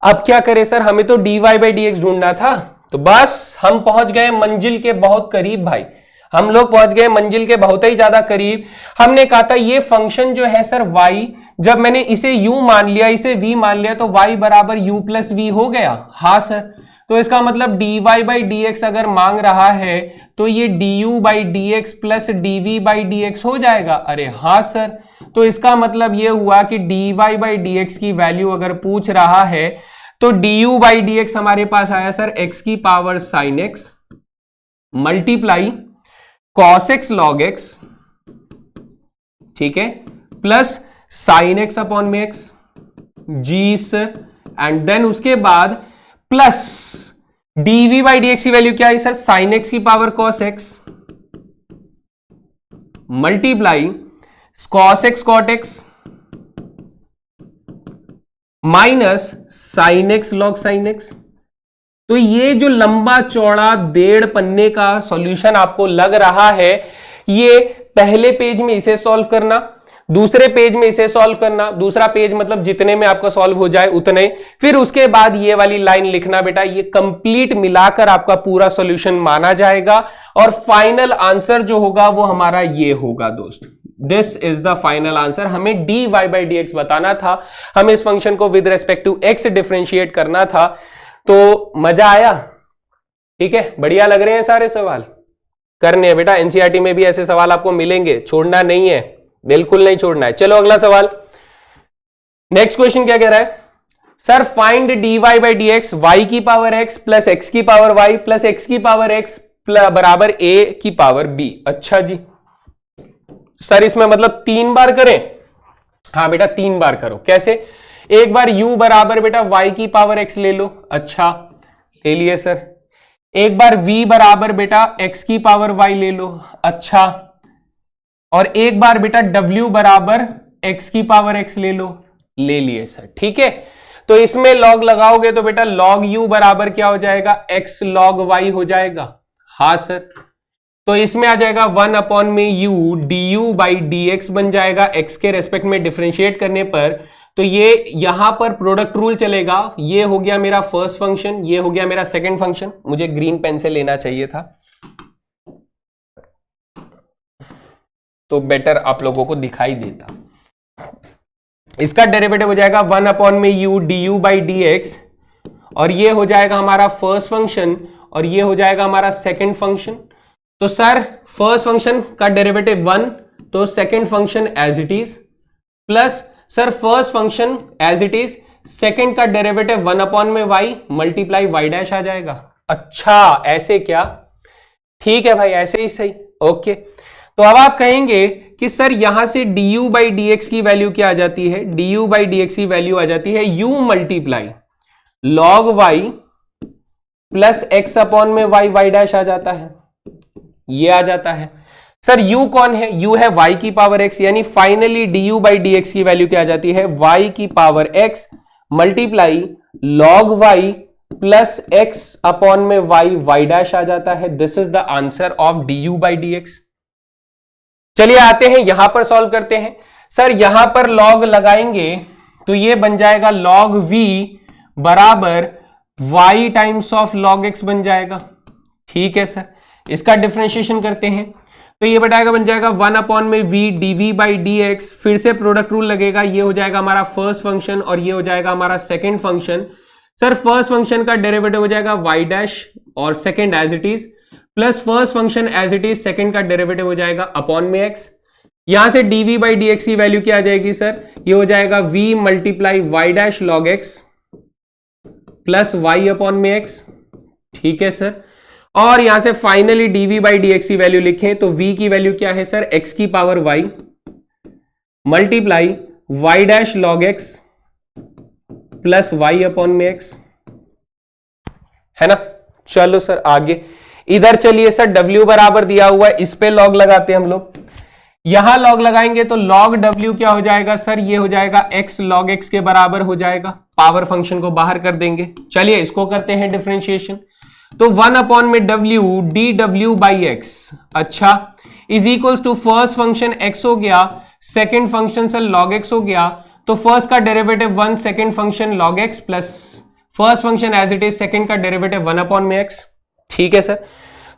अब क्या करें सर? हमें तो dy बाई dx ढूंढना था, तो बस हम पहुंच गए मंजिल के बहुत करीब भाई, हम लोग पहुंच गए मंजिल के बहुत ही ज्यादा करीब। हमने कहा था ये फंक्शन जो है सर y, जब मैंने इसे u मान लिया, इसे v मान लिया, तो y बराबर u प्लस v हो गया। हाँ सर, तो इसका मतलब dy बाई dx अगर मांग रहा है तो ये du by dx plus dv by dx हो जाएगा। अरे हाँ सर, तो इसका मतलब ये हुआ कि dy बाई dx की वैल्यू अगर पूछ रहा है तो du बाई डी एक्स हमारे पास आया सर x की power sine x multiply cos x log x, ठीक है, प्लस साइन एक्स अपॉन में एक्स जी सर, एंड देन उसके बाद plus dv by d x की वैल्यू क्या है सर, साइन एक्स की power cos x multiply cos x cot x minus sine x log sine x. तो ये जो लंबा चौड़ा 1.5 पन्ने का सॉल्यूशन आपको लग रहा है, ये पहले पेज में इसे सॉल्व करना, दूसरे पेज में इसे सॉल्व करना, दूसरा पेज मतलब जितने में आपका सॉल्व हो जाए उतने, फिर उसके बाद ये वाली लाइन लिखना बेटा, ये कंप्लीट मिलाकर आपका पूरा सॉल्यूशन माना जाएगा और फाइनल आंसर जो होगा वो हमारा ये होगा दोस्त। This is the final answer. हमें dy बाई डी एक्स बताना था, हमें इस फंक्शन को with respect to x differentiate करना था। तो मजा आया? ठीक है, बढ़िया लग रहे हैं सारे सवाल? करने हैं बेटा, एनसीईआरटी में भी ऐसे सवाल आपको मिलेंगे, छोड़ना नहीं है, बिल्कुल नहीं छोड़ना है। चलो अगला सवाल, नेक्स्ट क्वेश्चन क्या कह रहा है sir, find dy by d x y की पावर x प्लस एक्स की पावर y प्लस एक्स की पावर x बराबर a की पावर b। अच्छा जी सर, इसमें मतलब 3 बार करें? हाँ बेटा 3 बार करो। कैसे? एक बार u बराबर बेटा y की पावर x ले लो, अच्छा ले लिए सर। एक बार v बराबर बेटा x की पावर y ले लो, अच्छा। और एक बार बेटा w बराबर x की पावर x ले लो, ले लिए सर, ठीक है। तो इसमें लॉग लगाओगे तो बेटा log u बराबर क्या हो जाएगा, x log y हो जाएगा। हाँ सर, तो इसमें आ जाएगा 1 अपॉन में u du by d x बन जाएगा x के रेस्पेक्ट में डिफरेंशिएट करने पर। तो ये यहां पर प्रोडक्ट रूल चलेगा, ये हो गया मेरा फर्स्ट फंक्शन, ये हो गया मेरा सेकंड फंक्शन। मुझे ग्रीन पेन से लेना चाहिए था तो बेटर आप लोगों को दिखाई देता। इसका डेरिवेटिव हो जाएगा 1 अपॉन में u du by d x, और ये हो जाएगा हमारा फर्स्ट फंक्शन और ये हो जाएगा हमारा सेकंड फंक्शन। तो सर फर्स्ट फंक्शन का डेरिवेटिव 1, तो second function as it is, plus sir first function as it is, second का डेरिवेटिव 1 अपॉन में y मल्टीप्लाई y डैश आ जाएगा। अच्छा ऐसे क्या? ठीक है भाई, ऐसे ही सही, ओके। तो अब आप कहेंगे कि सर यहां से du बाई डी एक्स की वैल्यू क्या आ जाती है, du बाई डी एक्स की वैल्यू आ जाती है u multiply log y plus x upon में y डैश आ जाता है, ये आ जाता है। सर u कौन है? u है y की पावर x, यानी finally du by d x की वैल्यू क्या आ जाती है, y की power x multiply log y plus x upon में y डैश आ जाता है। This is the answer of du by d x. चलिए आते हैं यहां पर सॉल्व करते हैं। सर यहां पर log लगाएंगे तो ये बन जाएगा log v बराबर y times of log x बन जाएगा, ठीक है सर। इसका डिफरेंशिएशन करते हैं तो ये बताएगा बन जाएगा 1 अपॉन में v dv by d x, फिर से प्रोडक्ट रूल लगेगा, ये हो जाएगा हमारा फर्स्ट फंक्शन और ये हो जाएगा हमारा second function. Sir first function का डेरिवेटिव हो जाएगा y डैश और second as it is, plus first function as it is, second का डेरिवेटिव हो जाएगा अपॉन में x। यहां से dv बाई डी एक्स की वैल्यू क्या आ जाएगी सर, ये हो जाएगा v multiply y dash log x plus y upon में x, ठीक है सर। और यहां से finally dv by d x की वैल्यू लिखें तो v की वैल्यू क्या है सर, x की power y multiply y dash log x plus y upon में x, है ना। चलो सर आगे इधर चलिए सर, w बराबर दिया हुआ है, इस पे log लगाते हैं हम लोग। यहां log लगाएंगे तो log w क्या हो जाएगा सर, ये हो जाएगा x log x के बराबर हो जाएगा, पावर फंक्शन को बाहर कर देंगे। चलिए इसको करते हैं डिफरेंशिएशन, तो 1 अपॉन में w dw बाई एक्स, अच्छा, is equals to first function x हो गया, second function sir log x हो गया, तो फर्स्ट का derivative 1, second function log x plus first function as it is, second का डेरिवेटिव 1 अपॉन में x, ठीक है सर।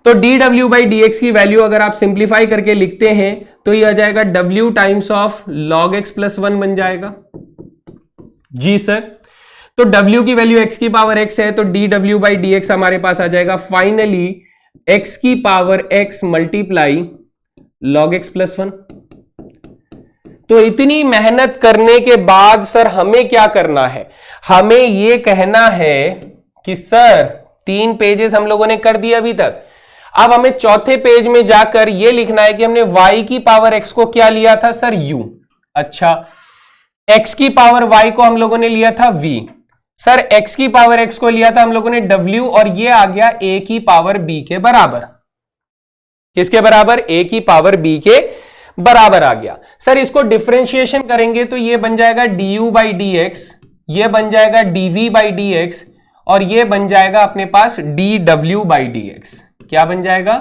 तो dw बाई डी एक्स की वैल्यू अगर आप सिंप्लीफाई करके लिखते हैं तो ये आ जाएगा w times of log x plus 1 बन जाएगा, जी सर। तो w की वैल्यू x की पावर x है, तो dw बाई डी एक्स हमारे पास आ जाएगा फाइनली x की power x multiply log x plus 1। तो इतनी मेहनत करने के बाद सर हमें क्या करना है, हमें यह कहना है कि सर 3 पेजेस हम लोगों ने कर दिया अभी तक, अब हमें चौथे पेज में जाकर यह लिखना है कि हमने y की पावर x को क्या लिया था सर u, अच्छा x की पावर y को हम लोगों ने लिया था v, सर x की पावर x को लिया था हम लोगों ने w, और ये आ गया a की पावर b के बराबर। किसके बराबर? a की पावर b के बराबर आ गया। सर इसको डिफरेंशिएशन करेंगे तो ये बन जाएगा du बाई dx, ये बन जाएगा dv बाई dx, और ये बन जाएगा अपने पास dw बाई dx। क्या बन जाएगा?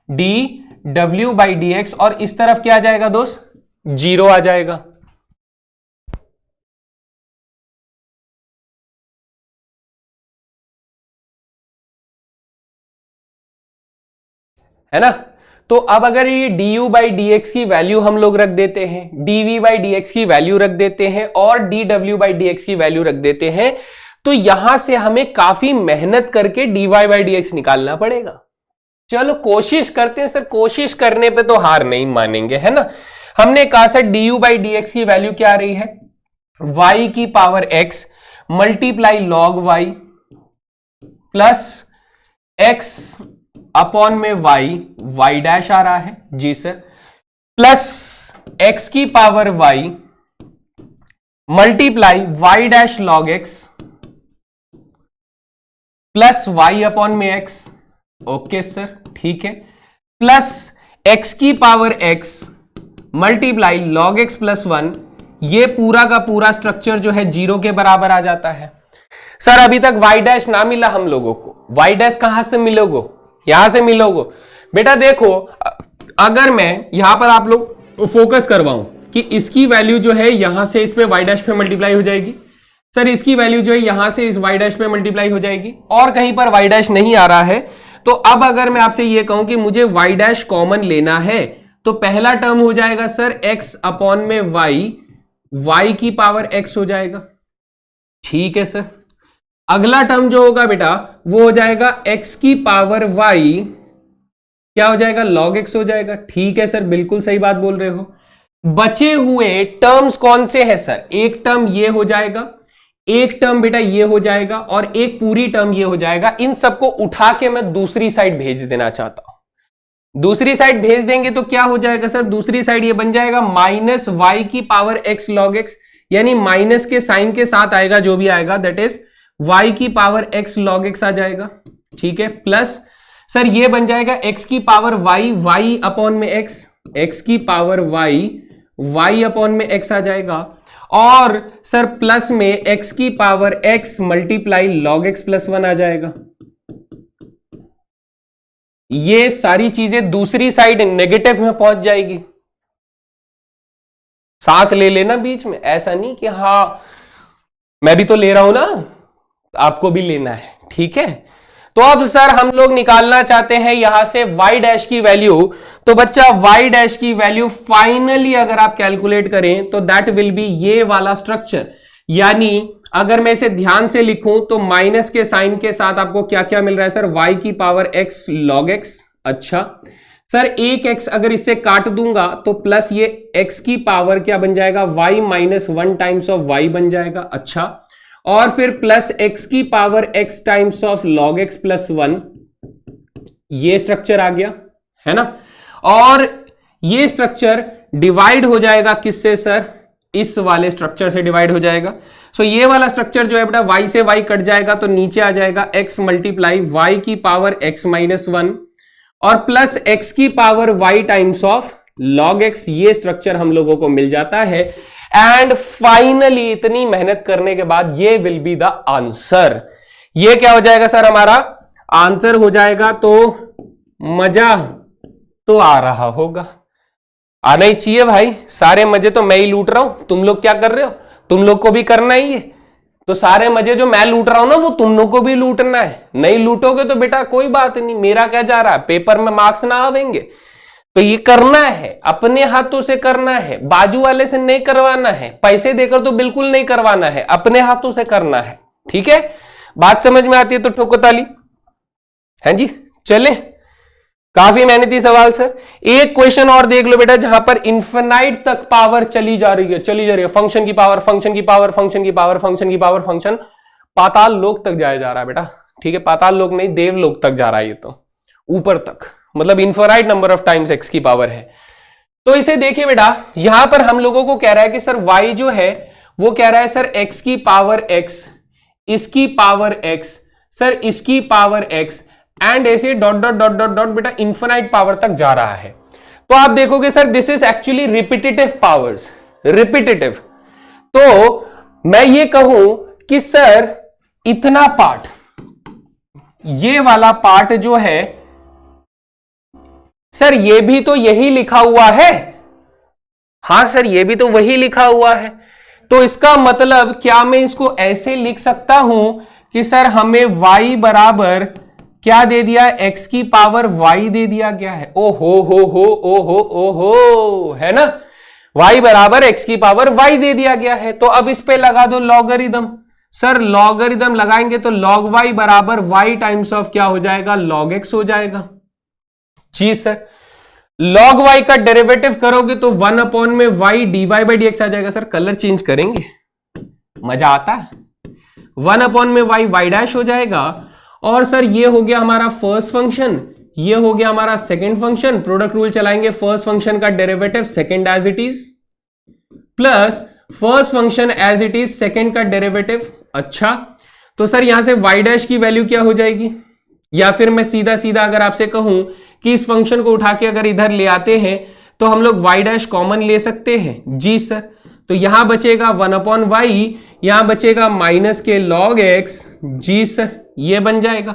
dw बाई dx, और इस तरफ क्या आ जाएगा दोस्त? 0 आ जाएगा। है ना? तो अब अगर ये du बाई dx की वैल्यू हम लोग रख देते हैं, dv बाई dx की वैल्यू रख देते हैं, और dw बाई dx की वैल्यू रख देते हैं, तो यहां से हमें काफी मेहनत करके dy बाई dx निकालना पड़ेगा। चलो कोशिश करते हैं सर, कोशिश करने पे तो हार नहीं मानेंगे, है ना। हमने कहा सर du बाई dx की वैल्यू क्या आ रही है? y की power x multiply log y plus x upon में y डैश आ रहा है जी सर, प्लस x की power y multiply y dash log x plus y upon में x, ओके सर ठीक है, प्लस x की power x multiply log x plus 1, ये पूरा का पूरा स्ट्रक्चर जो है 0 के बराबर आ जाता है। सर अभी तक y डैश ना मिला हम लोगों को, y डैश कहां से मिलोगे? यहां से मिलोगे। बेटा देखो, अगर मैं यहां पर आप लोग फोकस करवाऊं कि इसकी वैल्यू जो है यहां से इस पे y डैश पे मल्टीप्लाई हो जाएगी, सर इसकी वैल्यू जो है यहां से इस y डैश पे मल्टीप्लाई हो जाएगी, और कहीं पर y डैश नहीं आ रहा है, तो अब अगर मैं आपसे ये कहूं कि मुझे y डैश कॉमन लेना है, तो पहला टर्म हो जाएगा सर x अपॉन में y की पावर x हो जाएगा, ठीक है सर। अगला टर्म जो होगा बेटा वो हो जाएगा x की पावर y, क्या हो जाएगा? log x हो जाएगा, ठीक है सर बिल्कुल सही बात बोल रहे हो। बचे हुए टर्म्स कौन से हैं सर? एक टर्म ये हो जाएगा, एक टर्म बेटा ये हो जाएगा, और एक पूरी टर्म ये हो जाएगा। इन सबको उठा के मैं दूसरी साइड भेज देना चाहता हूं। दूसरी साइड भेज देंगे तो क्या हो जाएगा सर? दूसरी साइड ये बन जाएगा माइनस y की पावर x log x, यानी माइनस के साइन के साथ आएगा जो भी आएगा, दैट इज y की पावर x log x आ जाएगा, ठीक है, प्लस सर ये बन जाएगा x की पावर y अपॉन में x की पावर y अपॉन में x आ जाएगा, और सर प्लस में x की power x multiply log x plus 1 आ जाएगा। ये सारी चीजें दूसरी साइड नेगेटिव में पहुंच जाएगी। सांस ले लेना बीच में, ऐसा नहीं कि हाँ मैं भी तो ले रहा हूं ना, आपको भी लेना है, ठीक है। तो अब सर हम लोग निकालना चाहते हैं यहां से y डैश की वैल्यू, तो बच्चा y डैश की वैल्यू फाइनली अगर आप कैलकुलेट करें तो दैट विल बी ये वाला स्ट्रक्चर, यानी अगर मैं इसे ध्यान से लिखूं तो माइनस के साइन के साथ आपको क्या क्या मिल रहा है सर? y की पावर x log x, अच्छा सर एक x अगर इससे काट दूंगा तो प्लस ये x की पावर क्या बन जाएगा? y minus 1 times of y बन जाएगा, अच्छा, और फिर प्लस x की power x times of log x plus 1, ये स्ट्रक्चर आ गया, है ना। और ये स्ट्रक्चर डिवाइड हो जाएगा किससे सर? इस वाले स्ट्रक्चर से डिवाइड हो जाएगा। सो ये वाला स्ट्रक्चर जो है बेटा y से y कट जाएगा तो नीचे आ जाएगा x मल्टीप्लाई y की पावर x माइनस 1 और प्लस x की power y times of log x, ये स्ट्रक्चर हम लोगों को मिल जाता है। एंड फाइनली इतनी मेहनत करने के बाद ये विल बी द आंसर। ये क्या हो जाएगा सर? हमारा आंसर हो जाएगा। तो मजा तो आ रहा होगा, आना ही चाहिए भाई। सारे मजे तो मैं ही लूट रहा हूं, तुम लोग क्या कर रहे हो? तुम लोग को भी करना ही है। तो सारे मजे जो मैं लूट रहा हूं ना वो तुम लोग को भी लूटना है। नहीं लूटोगे तो बेटा कोई बात नहीं, मेरा क्या जा रहा है, पेपर में मार्क्स ना आवेंगे। तो ये करना है, अपने हाथों से करना है, बाजू वाले से नहीं करवाना है, पैसे देकर तो बिल्कुल नहीं करवाना है, अपने हाथों से करना है। ठीक है, बात समझ में आती है तो ठोको ताली। हाँ जी, चले। काफी मेहनती सवाल सर। एक क्वेश्चन और देख लो बेटा, जहां पर इन्फिनाइट तक पावर चली जा रही है, फंक्शन की पावर, फंक्शन की पावर, फंक्शन की पावर, फंक्शन की पावर, फंक्शन पाताल लोक तक जाया जा रहा है बेटा। ठीक है, पाताल लोक नहीं, देवलोक तक जा रहा है, ये तो ऊपर तक, मतलब infinite number of times x की पावर है। तो इसे देखिए बेटा, यहां पर हम लोगों को कह रहा है कि सर y जो है वो कह रहा है सर x की पावर x, इसकी पावर x, सर इसकी पावर x, एंड ऐसे dot dot dot dot dot बेटा इन्फिनाइट पावर तक जा रहा है। तो आप देखोगे sir this is actually repetitive powers, repetitive. तो मैं ये कहूं कि सर इतना पार्ट, ये वाला पार्ट जो है सर ये भी तो यही लिखा हुआ है। हां सर ये भी तो वही लिखा हुआ है। तो इसका मतलब क्या मैं इसको ऐसे लिख सकता हूं कि सर हमें y बराबर क्या दे दिया, x की पावर y दे दिया गया है। ओ हो है ना, y बराबर x की पावर y दे दिया गया है। तो अब इस पे लगा दो लॉगरिदम। सर लॉगरिदम लगाएंगे तो log y बराबर y टाइम्स ऑफ क्या हो जाएगा, log x हो जाएगा। जी सर, log y का डेरिवेटिव करोगे तो 1 अपॉन में y dy बाई dx आ जाएगा। सर कलर चेंज करेंगे, मजा आता है। 1 अपॉन में y डैश हो जाएगा। और सर ये हो गया हमारा फर्स्ट फंक्शन, ये हो गया हमारा सेकंड फंक्शन। प्रोडक्ट रूल चलाएंगे, फर्स्ट फंक्शन का derivative second as it is, plus first function as it is second का डेरिवेटिव। अच्छा, तो सर यहां से y डैश की वैल्यू क्या हो जाएगी, या फिर मैं सीधा सीधा अगर आपसे कहूं कि इस फंक्शन को उठा के अगर इधर ले आते हैं तो हम लोग y डैश कॉमन ले सकते हैं। जी सर, तो यहां बचेगा 1 अपॉन y, यहां बचेगा माइनस के log x। जी सर, ये बन जाएगा।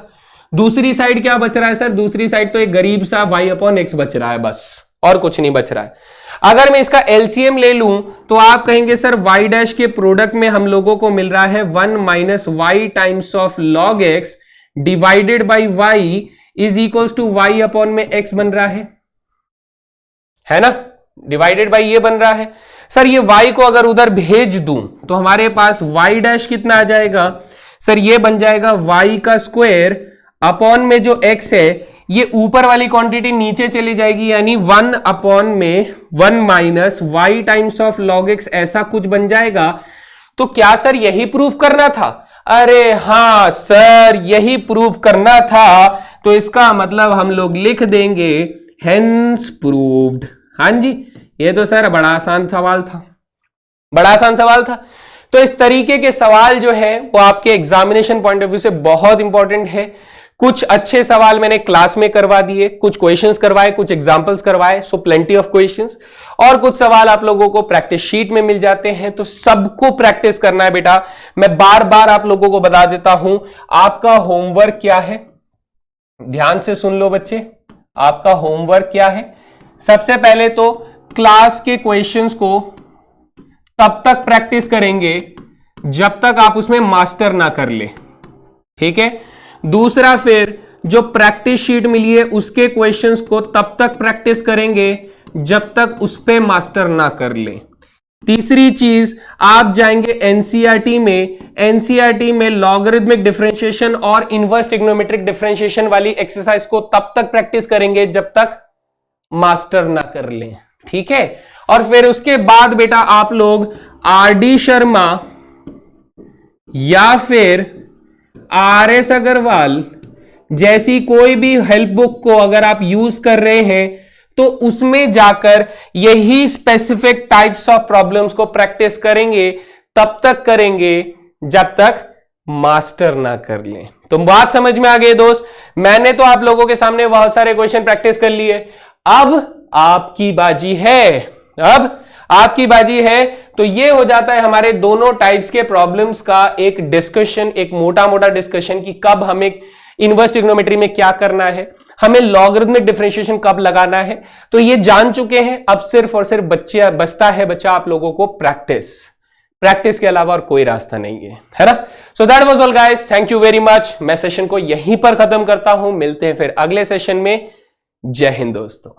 दूसरी साइड क्या बच रहा है सर, दूसरी साइड तो एक गरीब सा y अपॉन x बच रहा है, बस और कुछ नहीं बच रहा है। अगर मैं इसका एलसीएम ले लूं तो आप कहेंगे सर y डैश के प्रोडक्ट में हम लोगों को मिल रहा है 1 minus y times of log x divided by y is equals to y upon में x बन रहा है ना, डिवाइडेड बाई ये बन रहा है। सर ये y को अगर उधर भेज दूं तो हमारे पास y डैश कितना आ जाएगा, सर ये बन जाएगा y का स्क्वायर अपॉन में जो x है ये ऊपर वाली क्वांटिटी नीचे चली जाएगी, यानी 1 अपॉन में 1 minus y times of log x, ऐसा कुछ बन जाएगा। तो क्या सर यही प्रूफ करना था? अरे हां सर यही प्रूफ करना था। तो इसका मतलब हम लोग लिख देंगे हेंस प्रूव्ड। हां जी, ये तो सर बड़ा आसान सवाल था, बड़ा आसान सवाल था। तो इस तरीके के सवाल जो है वो आपके एग्जामिनेशन पॉइंट ऑफ व्यू से बहुत इंपॉर्टेंट है। कुछ अच्छे सवाल मैंने क्लास में करवा दिए, कुछ क्वेश्चंस करवाए, कुछ एग्जांपल्स करवाए, सो प्लेंटी ऑफ क्वेश्चंस, और कुछ सवाल आप लोगों को प्रैक्टिस शीट में मिल जाते हैं। तो सबको प्रैक्टिस करना है बेटा। मैं बार बार आप लोगों को बता देता हूं, आपका होमवर्क क्या है, ध्यान से सुन लो बच्चे। आपका होमवर्क क्या है? सबसे पहले तो क्लास के क्वेश्चंस को तब तक प्रैक्टिस करेंगे जब तक आप उसमें मास्टर ना कर ले, ठीक है। दूसरा, फिर जो प्रैक्टिस शीट मिली है उसके क्वेश्चंस को तब तक प्रैक्टिस करेंगे जब तक उस पे मास्टर ना कर ले। तीसरी चीज, आप जाएंगे एनसीईआरटी में, एनसीईआरटी में लॉगरिथमिक डिफरेंशिएशन और इनवर्स ट्रिग्नोमेट्रिक डिफरेंशिएशन वाली एक्सरसाइज को तब तक प्रैक्टिस करेंगे जब तक मास्टर ना कर लें, ठीक है। और फिर उसके बाद बेटा आप लोग आरडी शर्मा या फिर आरएस अग्रवाल जैसी कोई भी हेल्प बुक को अगर आप यूज कर रहे हैं तो उसमें जाकर यही स्पेसिफिक टाइप्स ऑफ प्रॉब्लम्स को प्रैक्टिस करेंगे, तब तक करेंगे जब तक मास्टर ना कर लें। तो बात समझ में आ गई दोस्त। मैंने तो आप लोगों के सामने बहुत सारे क्वेश्चन प्रैक्टिस कर लिए, अब आपकी बाजी है, अब आपकी बाजी है। तो ये हो जाता है हमारे दोनों टाइप्स के प्रॉब्लम्स का एक डिस्कशन, एक मोटा मोटा डिस्कशन कि कब हमें इनवर्स ट्रिग्नोमेट्री में क्या करना है, हमें लॉगरिथमिक डिफरेंशिएशन कब लगाना है। तो ये जान चुके हैं, अब सिर्फ और सिर्फ बचता है बच्चा आप लोगों को प्रैक्टिस, प्रैक्टिस के अलावा और कोई रास्ता नहीं है ना। So that was all guys, thank you very much. मैं सेशन को यहीं पर खत्म करता हूं, मिलते हैं फिर अगले सेशन में। जय हिंद दोस्तों।